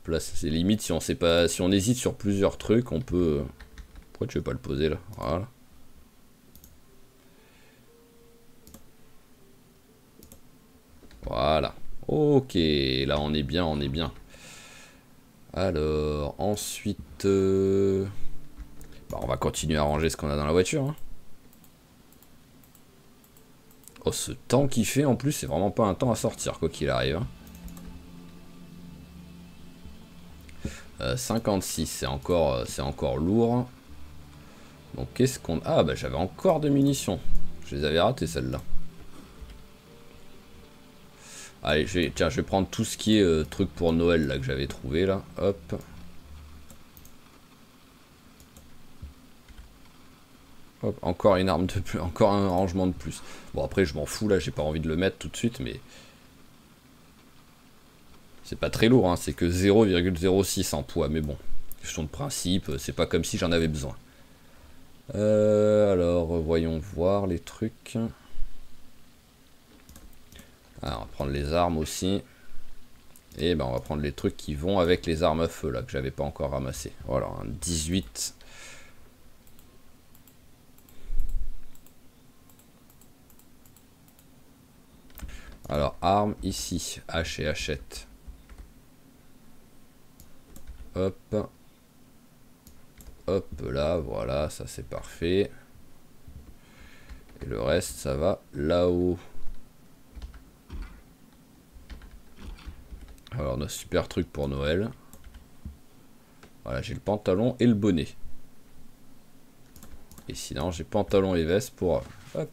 Place, c'est limite si on sait pas, si on hésite sur plusieurs trucs, on peut. Pourquoi tu veux pas le poser là? Voilà. Voilà. Ok, là on est bien, on est bien. Alors, ensuite... Bah, on va continuer à ranger ce qu'on a dans la voiture. Hein. Oh, ce temps qu'il fait en plus, c'est vraiment pas un temps à sortir, quoi qu'il arrive. Hein. 56, c'est encore lourd. Donc qu'est-ce qu'on... Ah bah j'avais encore des munitions. Je les avais ratées celles-là. Allez, tiens, je vais prendre tout ce qui est truc pour Noël là que j'avais trouvé là. Hop. Hop, encore une arme de plus, encore un rangement de plus. Bon après je m'en fous là, j'ai pas envie de le mettre tout de suite, mais... C'est pas très lourd, hein, c'est que 0,06 en poids, mais bon. Question de principe, c'est pas comme si j'en avais besoin. Alors, voyons voir les trucs. Ah, on va prendre les armes aussi. Et ben on va prendre les trucs qui vont avec les armes à feu là, que j'avais pas encore ramassé. Voilà, un 18. Alors, armes ici, hache et hachette. Hop. Hop là, voilà, ça c'est parfait. Et le reste, ça va là-haut. Alors, nos super trucs pour Noël. Voilà, j'ai le pantalon et le bonnet. Et sinon, j'ai pantalon et veste pour... Hop.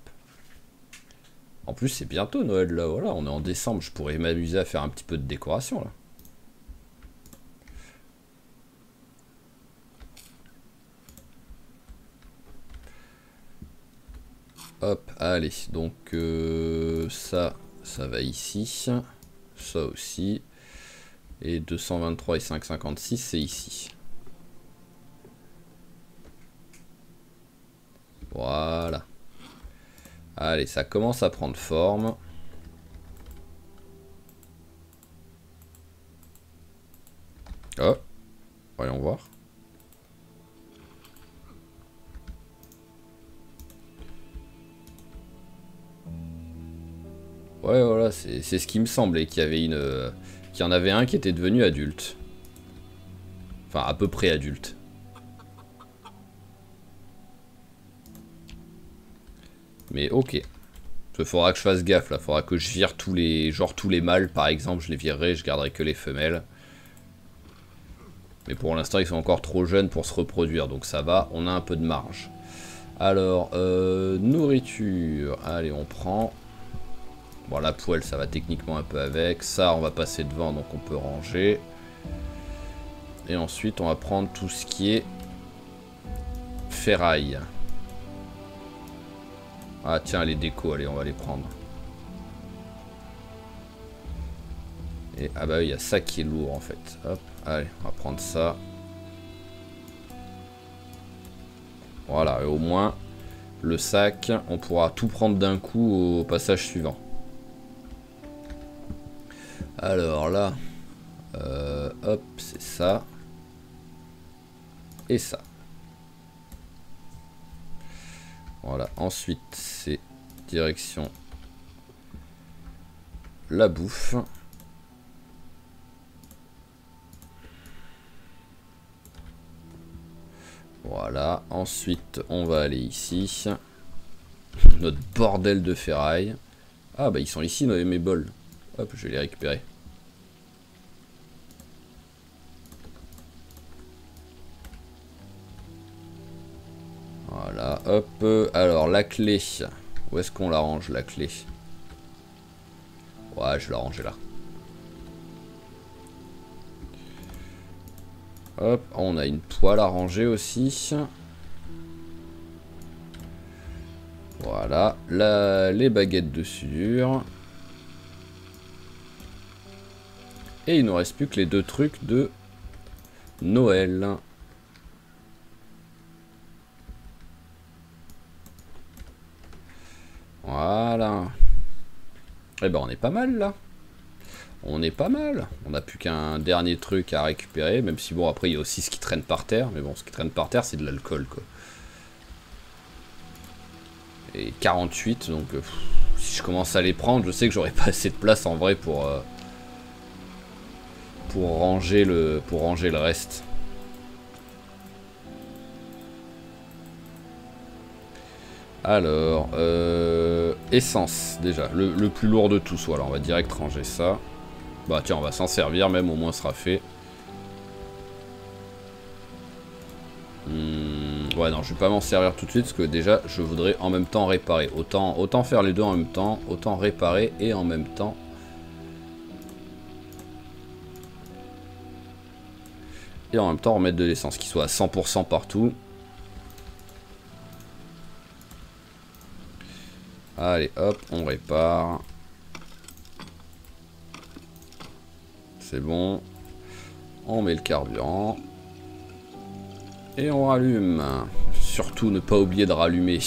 En plus, c'est bientôt Noël, là. Voilà, on est en décembre. Je pourrais m'amuser à faire un petit peu de décoration, là. Hop, allez. Donc, ça va ici. Ça aussi. Et 223 et 556, c'est ici. Voilà. Allez, ça commence à prendre forme. Oh, voyons voir. Ouais, voilà, c'est ce qui me semblait, qu'il y avait qu'il y en avait un qui était devenu adulte. Enfin, à peu près adulte. Mais ok. Il faudra que je fasse gaffe là, faudra que je vire tous les mâles par exemple, je les virerai, je garderai que les femelles. Mais pour l'instant ils sont encore trop jeunes pour se reproduire, donc ça va, on a un peu de marge. Alors, nourriture, allez on prend. Bon la poêle ça va techniquement un peu avec, ça on va passer devant donc on peut ranger. Et ensuite on va prendre tout ce qui est ferraille. Ah tiens, les décos, allez, on va les prendre. Et ah bah oui, il y a ça qui est lourd en fait. Hop, allez, on va prendre ça. Voilà, et au moins, le sac, on pourra tout prendre d'un coup au passage suivant. Alors là, hop, c'est ça. Et ça. Voilà, ensuite, c'est direction la bouffe. Voilà, ensuite on va aller ici. Notre bordel de ferraille. Ah bah ils sont ici mes bols. Hop, je vais les récupérer. Voilà, hop. Alors la clé. Où est-ce qu'on la range la clé? Ouais, je vais la ranger là. Hop, on a une poêle à ranger aussi. Voilà, là, les baguettes de soudure. Et il nous reste plus que les deux trucs de Noël. Voilà. Eh ben on est pas mal là. On est pas mal. On n'a plus qu'un dernier truc à récupérer. Même si bon après il y a aussi ce qui traîne par terre. Mais bon ce qui traîne par terre c'est de l'alcool quoi. Et 48 donc si je commence à les prendre je sais que j'aurai pas assez de place en vrai pour ranger le reste. Alors, essence, déjà, le plus lourd de tous, voilà, on va direct ranger ça. Bah tiens, on va s'en servir, même au moins ce sera fait. Ouais, non, je vais pas m'en servir tout de suite, parce que déjà, je voudrais en même temps réparer. Autant faire les deux en même temps, autant réparer et en même temps... Et en même temps remettre de l'essence, qui soit à 100% partout. Allez, hop, on répare. C'est bon. On met le carburant. Et on rallume. Surtout ne pas oublier de rallumer.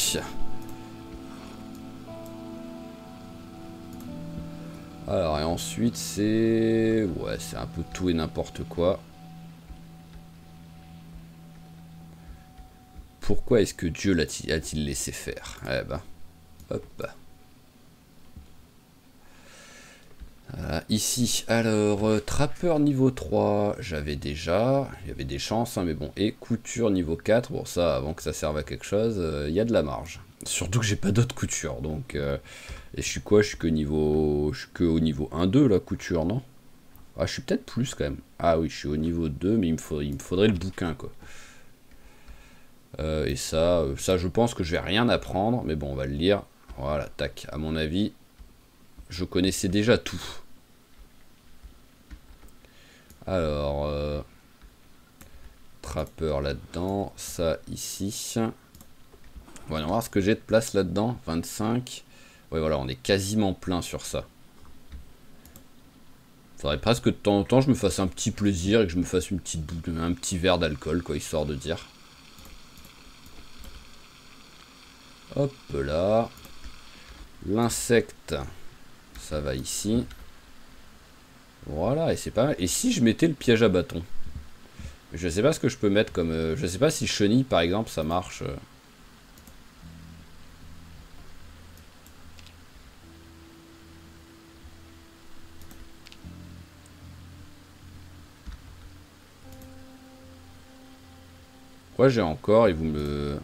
Alors, et ensuite, c'est... Ouais, c'est un peu tout et n'importe quoi. Pourquoi est-ce que Dieu a-t-il laissé faire? Eh ben, hop. Voilà, ici, alors, trappeur niveau 3, j'avais déjà, il y avait des chances, hein, mais bon, et couture niveau 4, bon ça, avant que ça serve à quelque chose, il y a de la marge. Surtout que j'ai pas d'autres coutures, donc, et je suis quoi, je suis que au niveau 1-2, la couture, non? Ah, je suis peut-être plus, quand même. Ah oui, je suis au niveau 2, mais il me faudrait le bouquin, quoi. Et ça, je pense que je vais rien apprendre, mais bon, on va le lire. Voilà, tac, à mon avis, je connaissais déjà tout. Alors, trappeur là-dedans, ça ici. On va voir ce que j'ai de place là-dedans, 25. Ouais, voilà, on est quasiment plein sur ça. Faudrait presque de temps en temps je me fasse un petit plaisir et que je me fasse un petit verre d'alcool, quoi, histoire de dire. Hop là. L'insecte, ça va ici. Voilà, et c'est pas mal. Et si je mettais le piège à bâton? Je sais pas ce que je peux mettre comme... je sais pas si chenille, par exemple, ça marche. Quoi j'ai encore et vous me...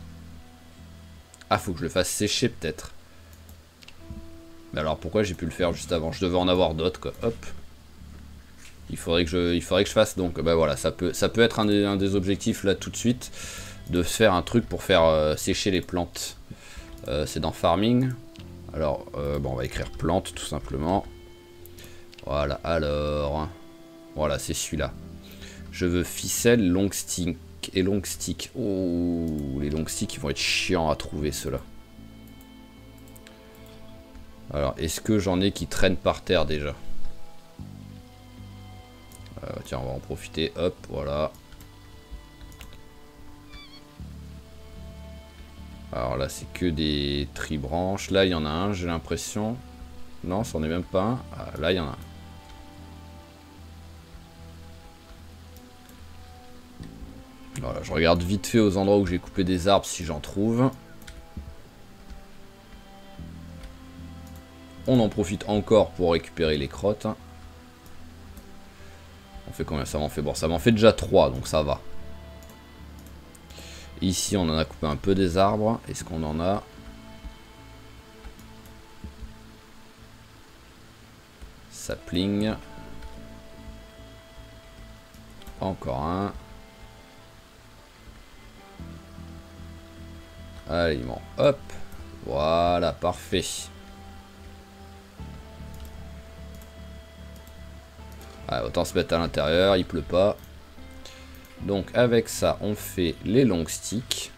Ah, faut que je le fasse sécher peut-être. Mais alors pourquoi j'ai pu le faire juste avant? Je devais en avoir d'autres, quoi. Hop. Il faudrait que je fasse donc. Bah voilà, ça peut être un des objectifs là tout de suite. De faire un truc pour faire sécher les plantes. C'est dans Farming. Alors, bon, on va écrire plante tout simplement. Voilà, alors. Voilà, c'est celui-là. Je veux ficelle, long stick et long stick. Oh, les long sticks, ils vont être chiants à trouver ceux-là. Alors, est-ce que j'en ai qui traînent par terre déjà? Tiens, on va en profiter. Hop, voilà. Alors là, c'est que des tribranches. Là, il y en a un, j'ai l'impression. Non, c'en est même pas un. Ah, là, il y en a un. Voilà, je regarde vite fait aux endroits où j'ai coupé des arbres si j'en trouve. On en profite encore pour récupérer les crottes. On fait combien? Ça m'en fait? Bon, ça m'en fait déjà 3, donc ça va. Ici, on en a coupé un peu des arbres. Est-ce qu'on en a? Sapling. Encore un. Aliment. Hop. Voilà, parfait. Ah, autant se mettre à l'intérieur, il pleut pas. Donc avec ça, on fait les longs sticks.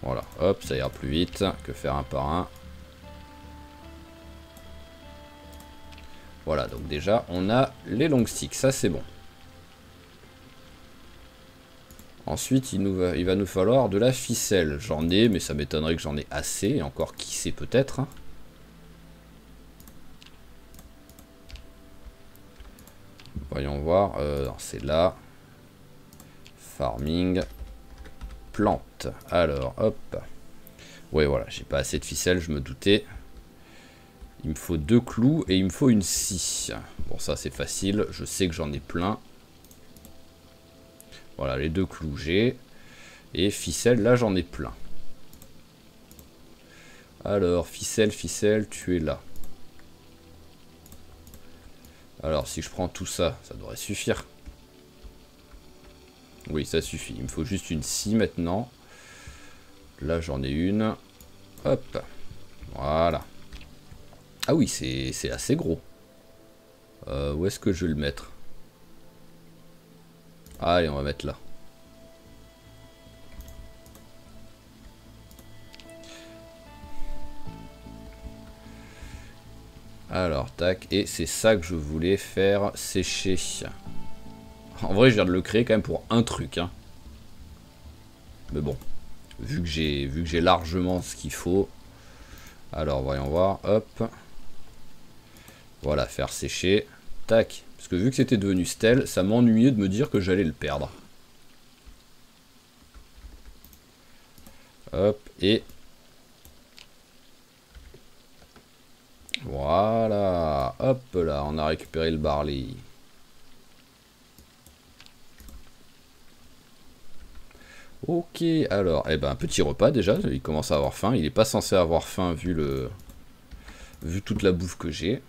Voilà, hop, ça ira plus vite que faire un par un. Voilà, donc déjà, on a les long sticks, ça c'est bon. Ensuite, il va nous falloir de la ficelle. J'en ai, mais ça m'étonnerait que j'en ai assez. Et encore, qui sait peut-être. Voyons voir. C'est là. Farming. Plante. Alors, hop. Ouais, voilà, j'ai pas assez de ficelle, je me doutais. Il me faut 2 clous et il me faut une scie. Bon, ça c'est facile. Je sais que j'en ai plein. Voilà, les 2 clous j'ai. Et ficelle, là j'en ai plein. Alors, ficelle, tu es là. Alors, si je prends tout ça, ça devrait suffire. Oui, ça suffit. Il me faut juste une scie maintenant. Là, j'en ai une. Hop. Voilà. Ah oui, c'est assez gros. Où est-ce que je vais le mettre? Allez, on va mettre là. Alors, tac. Et c'est ça que je voulais faire sécher. En vrai, je viens de le créer quand même pour un truc. Hein. Mais bon. Vu que j'ai largement ce qu'il faut. Alors, voyons voir. Hop. Voilà, faire sécher. Tac. Parce que vu que c'était devenu stèle, ça m'ennuyait de me dire que j'allais le perdre. Hop. Et... voilà. Hop là, on a récupéré le barley. Ok, alors, eh ben, petit repas déjà, il commence à avoir faim. Il n'est pas censé avoir faim vu toute la bouffe que j'ai.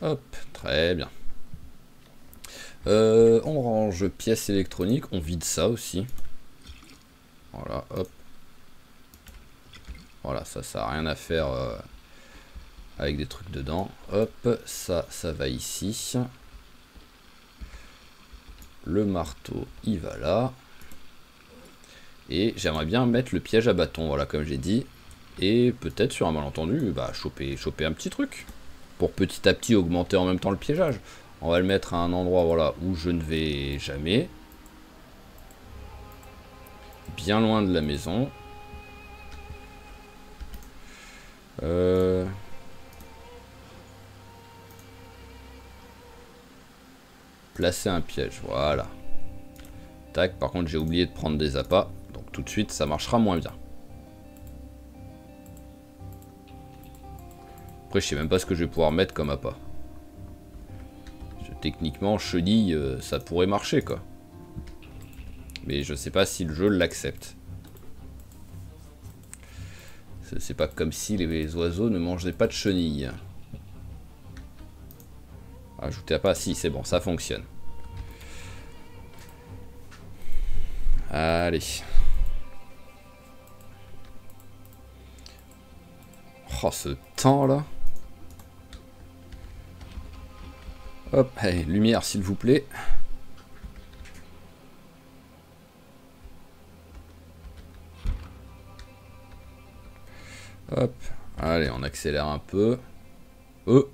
Hop, très bien. On range pièces électroniques, on vide ça aussi. Voilà, hop. Voilà, ça n'a rien à faire avec des trucs dedans. Hop, ça va ici. Le marteau, il va là. Et j'aimerais bien mettre le piège à bâton, voilà, comme j'ai dit. Et peut-être sur un malentendu, bah, choper un petit truc. Pour petit à petit augmenter en même temps le piégeage. On va le mettre à un endroit, voilà, où je ne vais jamais. Bien loin de la maison. Placer un piège, voilà. Tac, par contre j'ai oublié de prendre des appâts. Donc tout de suite ça marchera moins bien. Après je sais même pas ce que je vais pouvoir mettre comme appât. Techniquement chenille ça pourrait marcher quoi. Mais je sais pas si le jeu l'accepte. C'est pas comme si les oiseaux ne mangeaient pas de chenilles. Ajouter appât, si c'est bon, ça fonctionne. Allez. Oh ce temps là. Hop, allez, lumière s'il vous plaît. Hop. Allez, on accélère un peu. Oh.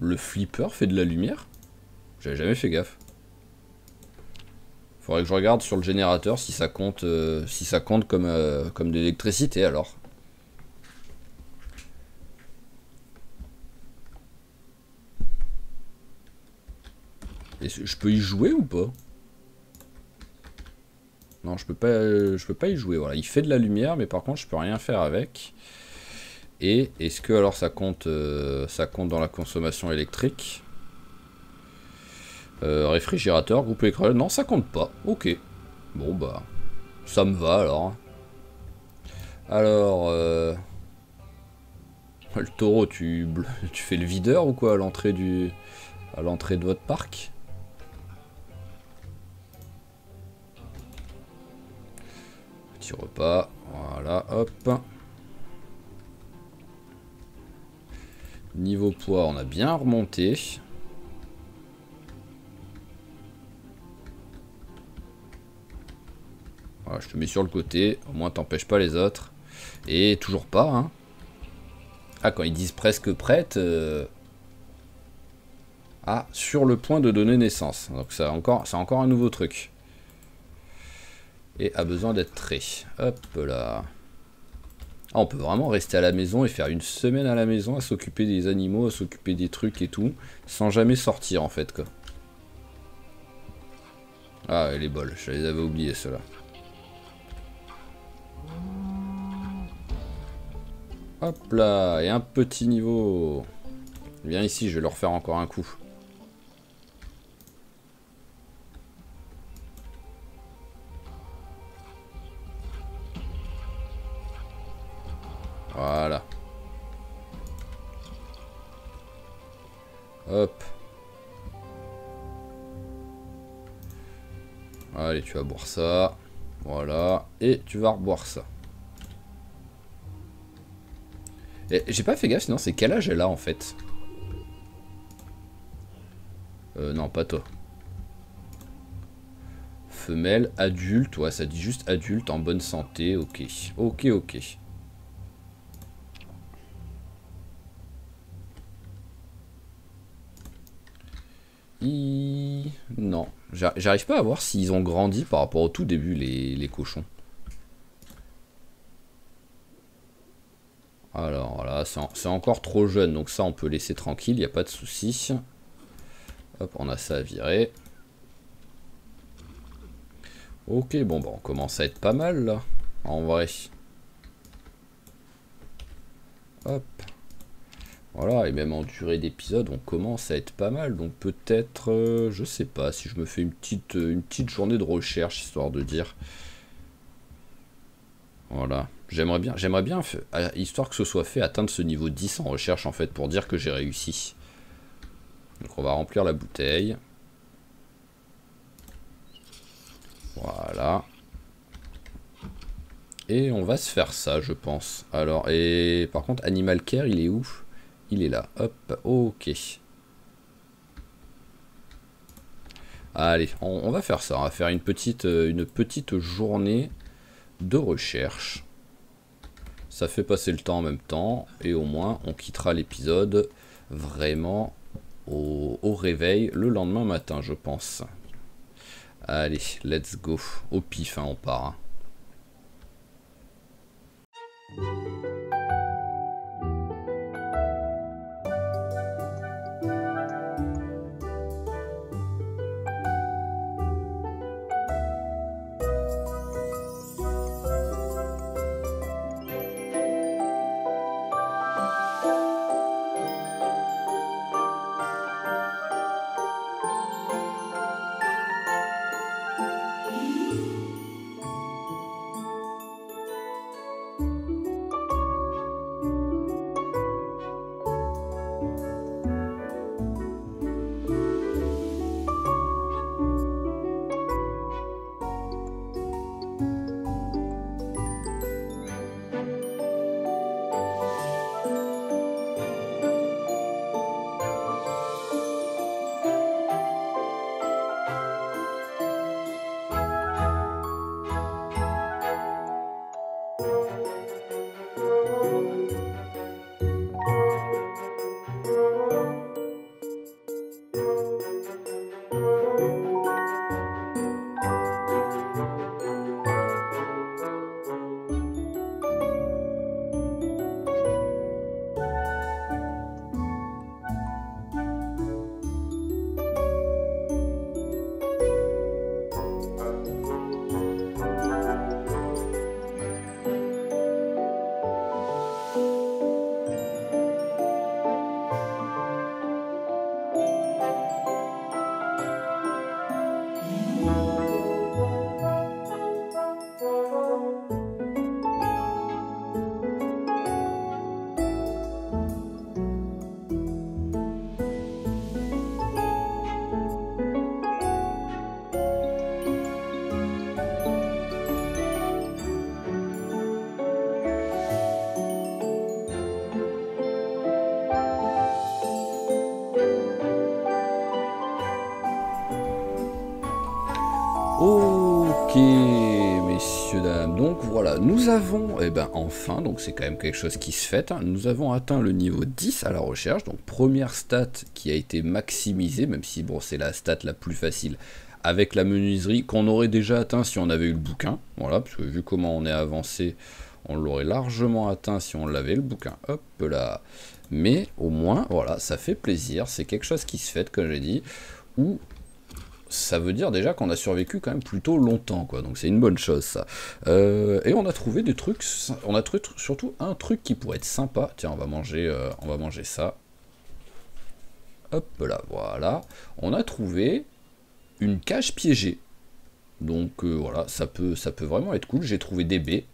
Le flipper fait de la lumière? J'avais jamais fait gaffe. Faudrait que je regarde sur le générateur si ça compte, comme de l'électricité alors. Et je peux y jouer ou pas? Non, je peux pas y jouer. Voilà, il fait de la lumière, mais par contre, je peux rien faire avec. Et est-ce que alors ça compte dans la consommation électrique? Réfrigérateur, groupe écran, non, ça compte pas. Ok. Bon bah, ça me va alors. Alors, le taureau, tu fais le videur ou quoi à l'entrée de votre parc? Petit repas, voilà, hop. Niveau poids, on a bien remonté. Voilà, je te mets sur le côté, au moins t'empêches pas les autres. Et toujours pas, hein. Ah, quand ils disent presque prête, ah, sur le point de donner naissance. Donc c'est encore un nouveau truc. Et a besoin d'être trait. Hop là. Ah, on peut vraiment rester à la maison et faire une semaine à la maison à s'occuper des animaux, à s'occuper des trucs et tout, sans jamais sortir en fait quoi. Ah, et les bols, je les avais oubliés ceux-là. Hop là, et un petit niveau. Viens ici, je vais leur faire encore un coup. Voilà. Hop. Allez, tu vas boire ça. Voilà. Et tu vas reboire ça. Et j'ai pas fait gaffe, sinon c'est quel âge elle a en fait? Non, pas toi. Femelle, adulte, ouais, ça dit juste adulte, en bonne santé, ok. Ok, ok. Non, j'arrive pas à voir s'ils ont grandi par rapport au tout début, les cochons. Alors là, c'est encore trop jeune, donc ça on peut laisser tranquille, il n'y a pas de souci. Hop, on a ça à virer. Ok, bon, bah on commence à être pas mal là, en vrai. Hop. Voilà, et même en durée d'épisode, on commence à être pas mal, donc peut-être, je sais pas, si je me fais une petite journée de recherche, histoire de dire. Voilà, j'aimerais bien, histoire que ce soit fait, atteindre ce niveau 10 en recherche, en fait, pour dire que j'ai réussi. Donc on va remplir la bouteille. Voilà. Et on va se faire ça, je pense. Alors, et par contre, Animal Care, il est où? Il est là. Hop, ok. Allez, on va faire ça. On va faire une petite journée de recherche. Ça fait passer le temps en même temps. Et au moins, on quittera l'épisode vraiment au réveil le lendemain matin, je pense. Allez, let's go. Au pif, hein, on part. Hein. Ok, messieurs, dames, donc voilà, nous avons, eh ben enfin, donc c'est quand même quelque chose qui se fait, hein, nous avons atteint le niveau 10 à la recherche, donc première stat qui a été maximisée, même si bon c'est la stat la plus facile avec la menuiserie, qu'on aurait déjà atteint si on avait eu le bouquin, voilà, parce que vu comment on est avancé, on l'aurait largement atteint si on l'avait le bouquin, hop là, mais au moins, voilà, ça fait plaisir, c'est quelque chose qui se fait, comme j'ai dit, où ça veut dire déjà qu'on a survécu quand même plutôt longtemps, quoi. Donc c'est une bonne chose, ça. Et on a trouvé des trucs, on a trouvé surtout un truc qui pourrait être sympa. Tiens, on va manger ça. Hop là, voilà. On a trouvé une cage piégée. Donc voilà, ça peut vraiment être cool. J'ai trouvé des baies.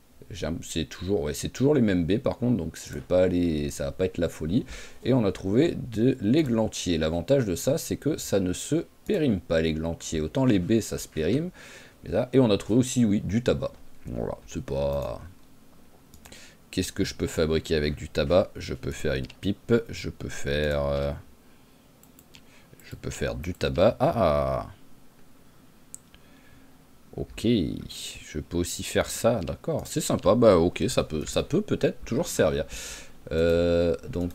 C'est toujours, ouais, c'est toujours les mêmes baies par contre, donc je vais pas aller, ça va pas être la folie. Et on a trouvé de l'églantier. L'avantage de ça, c'est que ça ne se périme pas l'églantier. Autant les baies, ça se périme. Mais là, et on a trouvé aussi, oui, du tabac. Voilà, c'est pas. Qu'est-ce que je peux fabriquer avec du tabac? Je peux faire une pipe. Je peux faire du tabac. Ah. Ok, je peux aussi faire ça, d'accord, c'est sympa, bah ok, ça peut peut-être toujours servir. Donc,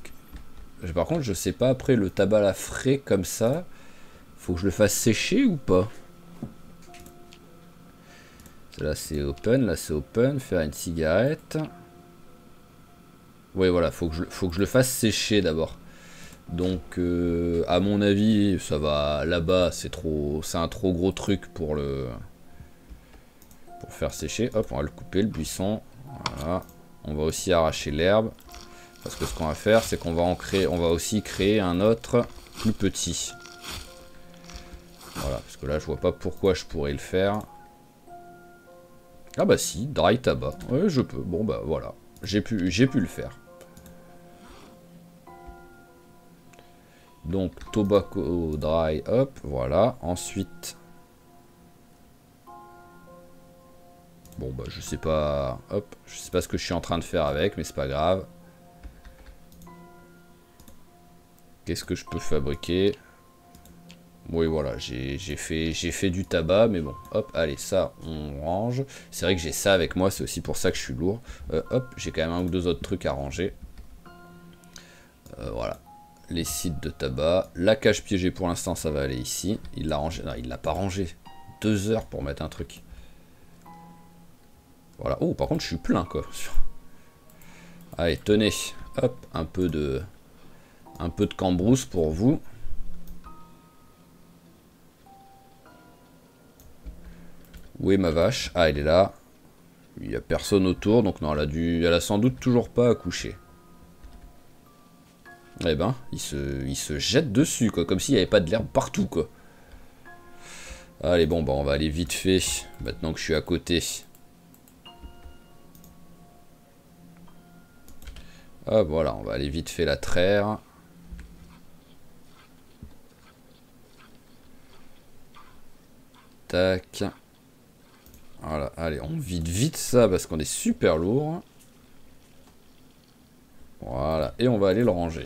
par contre, je sais pas, après le tabac à la frais comme ça, faut que je le fasse sécher ou pas? Là c'est open, faire une cigarette. Oui voilà, faut que je le fasse sécher d'abord. Donc à mon avis, ça va, là-bas c'est un trop gros truc pour faire sécher. Hop, on va le couper, le buisson. Voilà. On va aussi arracher l'herbe. Parce que ce qu'on va faire, c'est qu'on va aussi créer un autre plus petit. Voilà, parce que là, je vois pas pourquoi je pourrais le faire. Ah bah si, dry tabac. Ouais, je peux. Bon bah voilà. J'ai pu le faire. Donc, tobacco dry, hop, voilà. Ensuite... Bon bah je sais pas, hop, je sais pas ce que je suis en train de faire avec, mais c'est pas grave. Qu'est-ce que je peux fabriquer? Oui voilà, j'ai fait du tabac, mais bon, hop, allez, ça on range. C'est vrai que j'ai ça avec moi, c'est aussi pour ça que je suis lourd. Hop, j'ai quand même un ou deux autres trucs à ranger. Voilà, les sites de tabac. La cage piégée pour l'instant ça va aller ici. Il l'a rangé, non il l'a pas rangé. 2 heures pour mettre un truc. Voilà. Oh, par contre, je suis plein, quoi. Allez, tenez. Hop, un peu de cambrousse pour vous. Où est ma vache? Ah, elle est là. Il n'y a personne autour, donc non, elle a sans doute toujours pas accouché. Eh ben, il se jette dessus, quoi, comme s'il n'y avait pas de l'herbe partout, quoi. Allez, bon, bah, on va aller vite fait, maintenant que je suis à côté. Hop, voilà, on va aller vite fait la traire. Tac. Voilà, allez, on vide vite ça parce qu'on est super lourd. Voilà, et on va aller le ranger.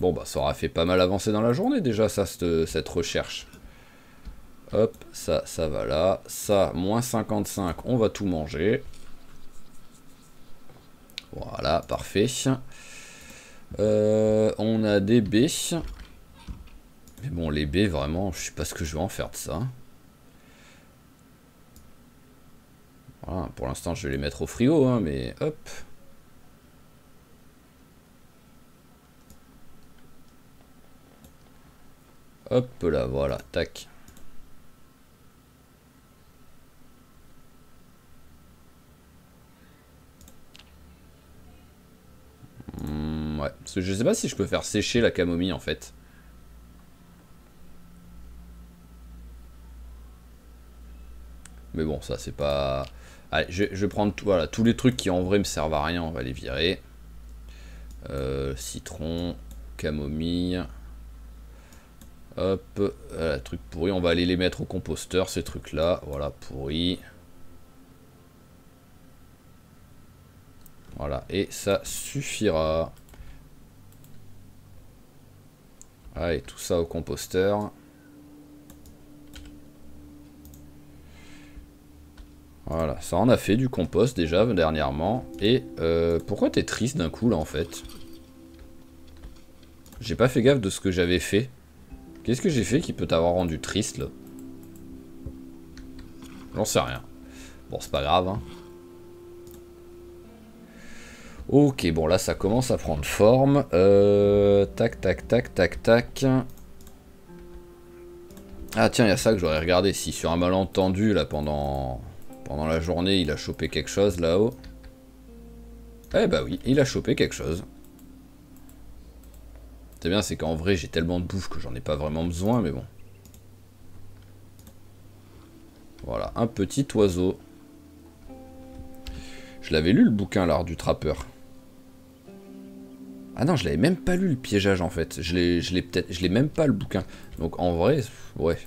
Bon, bah, ça aura fait pas mal avancer dans la journée déjà, ça, cette recherche. Hop, ça va là. Ça, moins 55, on va tout manger. Voilà, parfait. On a des baies. Mais bon, les baies, vraiment, je sais pas ce que je vais en faire de ça. Voilà, pour l'instant, je vais les mettre au frigo, hein, mais hop. Hop là, voilà, tac. Ouais, parce que je sais pas si je peux faire sécher la camomille en fait. Mais bon, ça c'est pas... Allez, je vais prendre voilà, tous les trucs qui en vrai me servent à rien, on va les virer. Citron, camomille. Hop, truc pourri, on va aller les mettre au composteur, ces trucs là, voilà, pourri. Voilà, et ça suffira. Allez, tout ça au composteur. Voilà, ça en a fait du compost déjà dernièrement. Et pourquoi t'es triste d'un coup là en fait? J'ai pas fait gaffe de ce que j'avais fait. Qu'est-ce que j'ai fait qui peut t'avoir rendu triste là? J'en sais rien. Bon, c'est pas grave, hein. Ok, bon là ça commence à prendre forme. Tac, tac, tac, tac, tac. Ah tiens, il y a ça que j'aurais regardé. Si sur un malentendu, là, pendant la journée, il a chopé quelque chose là-haut. Eh bah oui, il a chopé quelque chose. C'est bien, c'est qu'en vrai, j'ai tellement de bouffe que j'en ai pas vraiment besoin, mais bon. Voilà, un petit oiseau. Je l'avais lu le bouquin, l'art du trappeur. Ah non, je l'avais même pas lu le piégeage en fait. Je l'ai même pas le bouquin. Donc en vrai, ouais.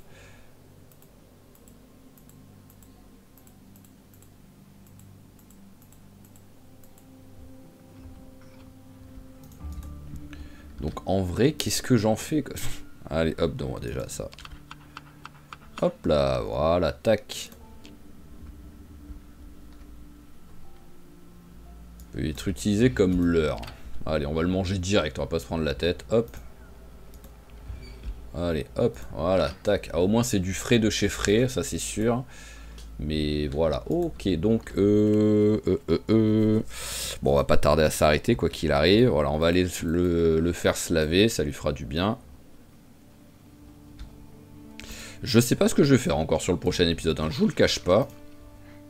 Donc en vrai, qu'est-ce que j'en fais quoi? Allez, hop, donne-moi déjà ça. Hop là, voilà, tac. Peut être utilisé comme leurre. Allez, on va le manger direct, on va pas se prendre la tête. Hop. Allez, hop, voilà, tac. Ah, au moins c'est du frais de chez frais, ça c'est sûr. Mais voilà, ok, donc bon, on va pas tarder à s'arrêter quoi qu'il arrive. Voilà, on va aller le faire se laver, ça lui fera du bien. Je sais pas ce que je vais faire encore sur le prochain épisode, hein, je vous le cache pas.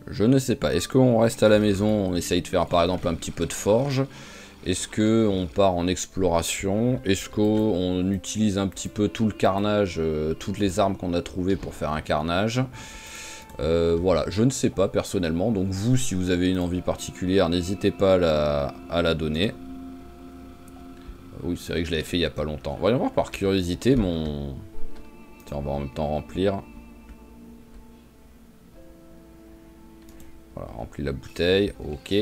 Je ne sais pas, est-ce qu'on reste à la maison, on essaye de faire par exemple un petit peu de forge? Est-ce qu'on part en exploration? Est-ce qu'on utilise un petit peu tout le carnage, toutes les armes qu'on a trouvées pour faire un carnage? Voilà, je ne sais pas personnellement, donc vous, si vous avez une envie particulière, n'hésitez pas à la donner. Oui, c'est vrai que je l'avais fait il n'y a pas longtemps. Voyons voir par curiosité mon... Tiens, on va en même temps remplir. Voilà, remplir la bouteille, ok.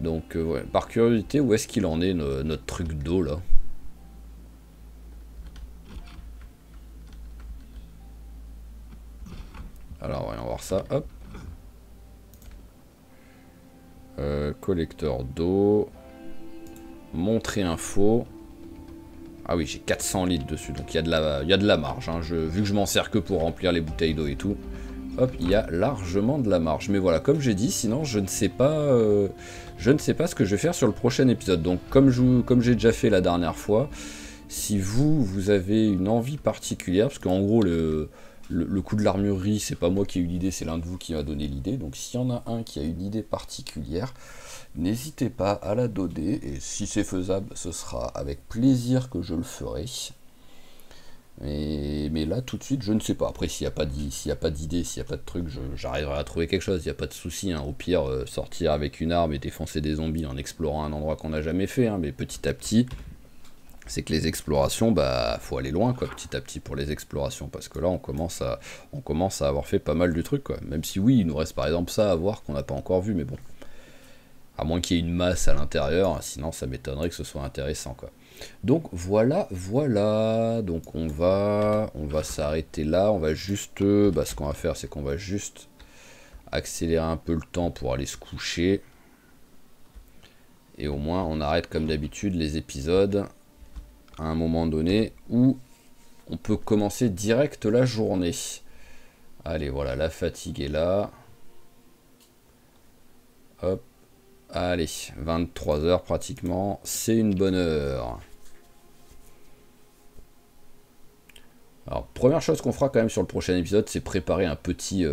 Donc, ouais, par curiosité, où est-ce qu'il en est, notre truc d'eau, là? Alors, voyons voir ça, hop. Collecteur d'eau. Montrer info. Ah oui, j'ai 400 litres dessus, donc il y a de la marge. Hein. Vu que je m'en sers que pour remplir les bouteilles d'eau et tout, hop, il y a largement de la marge. Mais voilà, comme j'ai dit, sinon je ne sais pas ce que je vais faire sur le prochain épisode. Donc comme j'ai déjà fait la dernière fois, si vous avez une envie particulière, parce qu'en gros le coup de l'armurerie, c'est pas moi qui ai eu l'idée, c'est l'un de vous qui m'a donné l'idée. Donc s'il y en a un qui a une idée particulière, n'hésitez pas à la donner, et si c'est faisable, ce sera avec plaisir que je le ferai. Mais là, tout de suite, je ne sais pas. Après, s'il n'y a pas d'idée, s'il n'y a pas de truc, j'arriverai à trouver quelque chose, il n'y a pas de souci. Hein. Au pire, sortir avec une arme et défoncer des zombies en explorant un endroit qu'on n'a jamais fait. Hein. Mais petit à petit, c'est que les explorations, bah, faut aller loin, quoi, petit à petit pour les explorations. Parce que là, on commence à avoir fait pas mal de trucs, quoi. Même si, oui, il nous reste par exemple ça à voir qu'on n'a pas encore vu, mais bon. À moins qu'il y ait une masse à l'intérieur, sinon ça m'étonnerait que ce soit intéressant, quoi. Donc voilà. Donc on va s'arrêter là. On va juste, ce qu'on va faire, c'est qu'on va juste accélérer un peu le temps pour aller se coucher. Et au moins on arrête comme d'habitude les épisodes à un moment donné où on peut commencer direct la journée. Allez, voilà, la fatigue est là. Hop. Allez, 23 h pratiquement, c'est une bonne heure. Alors, première chose qu'on fera quand même sur le prochain épisode, c'est préparer un petit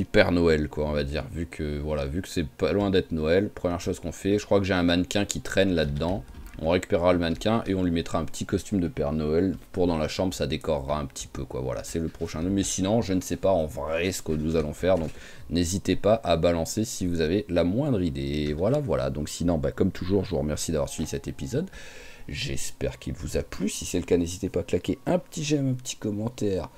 Père Noël, quoi, on va dire. Vu que c'est pas loin d'être Noël, première chose qu'on fait, je crois que j'ai un mannequin qui traîne là-dedans. On récupérera le mannequin et on lui mettra un petit costume de Père Noël pour dans la chambre, ça décorera un petit peu, quoi. Voilà, c'est le prochain. Mais sinon, je ne sais pas en vrai ce que nous allons faire, donc n'hésitez pas à balancer si vous avez la moindre idée. Voilà. Donc sinon, comme toujours, je vous remercie d'avoir suivi cet épisode. J'espère qu'il vous a plu. Si c'est le cas, n'hésitez pas à claquer un petit j'aime, un petit commentaire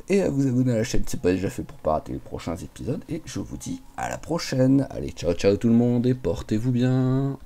et à vous abonner à la chaîne si ce n'est pas déjà fait pour ne pas rater les prochains épisodes. Et je vous dis à la prochaine. Allez, ciao tout le monde et portez-vous bien.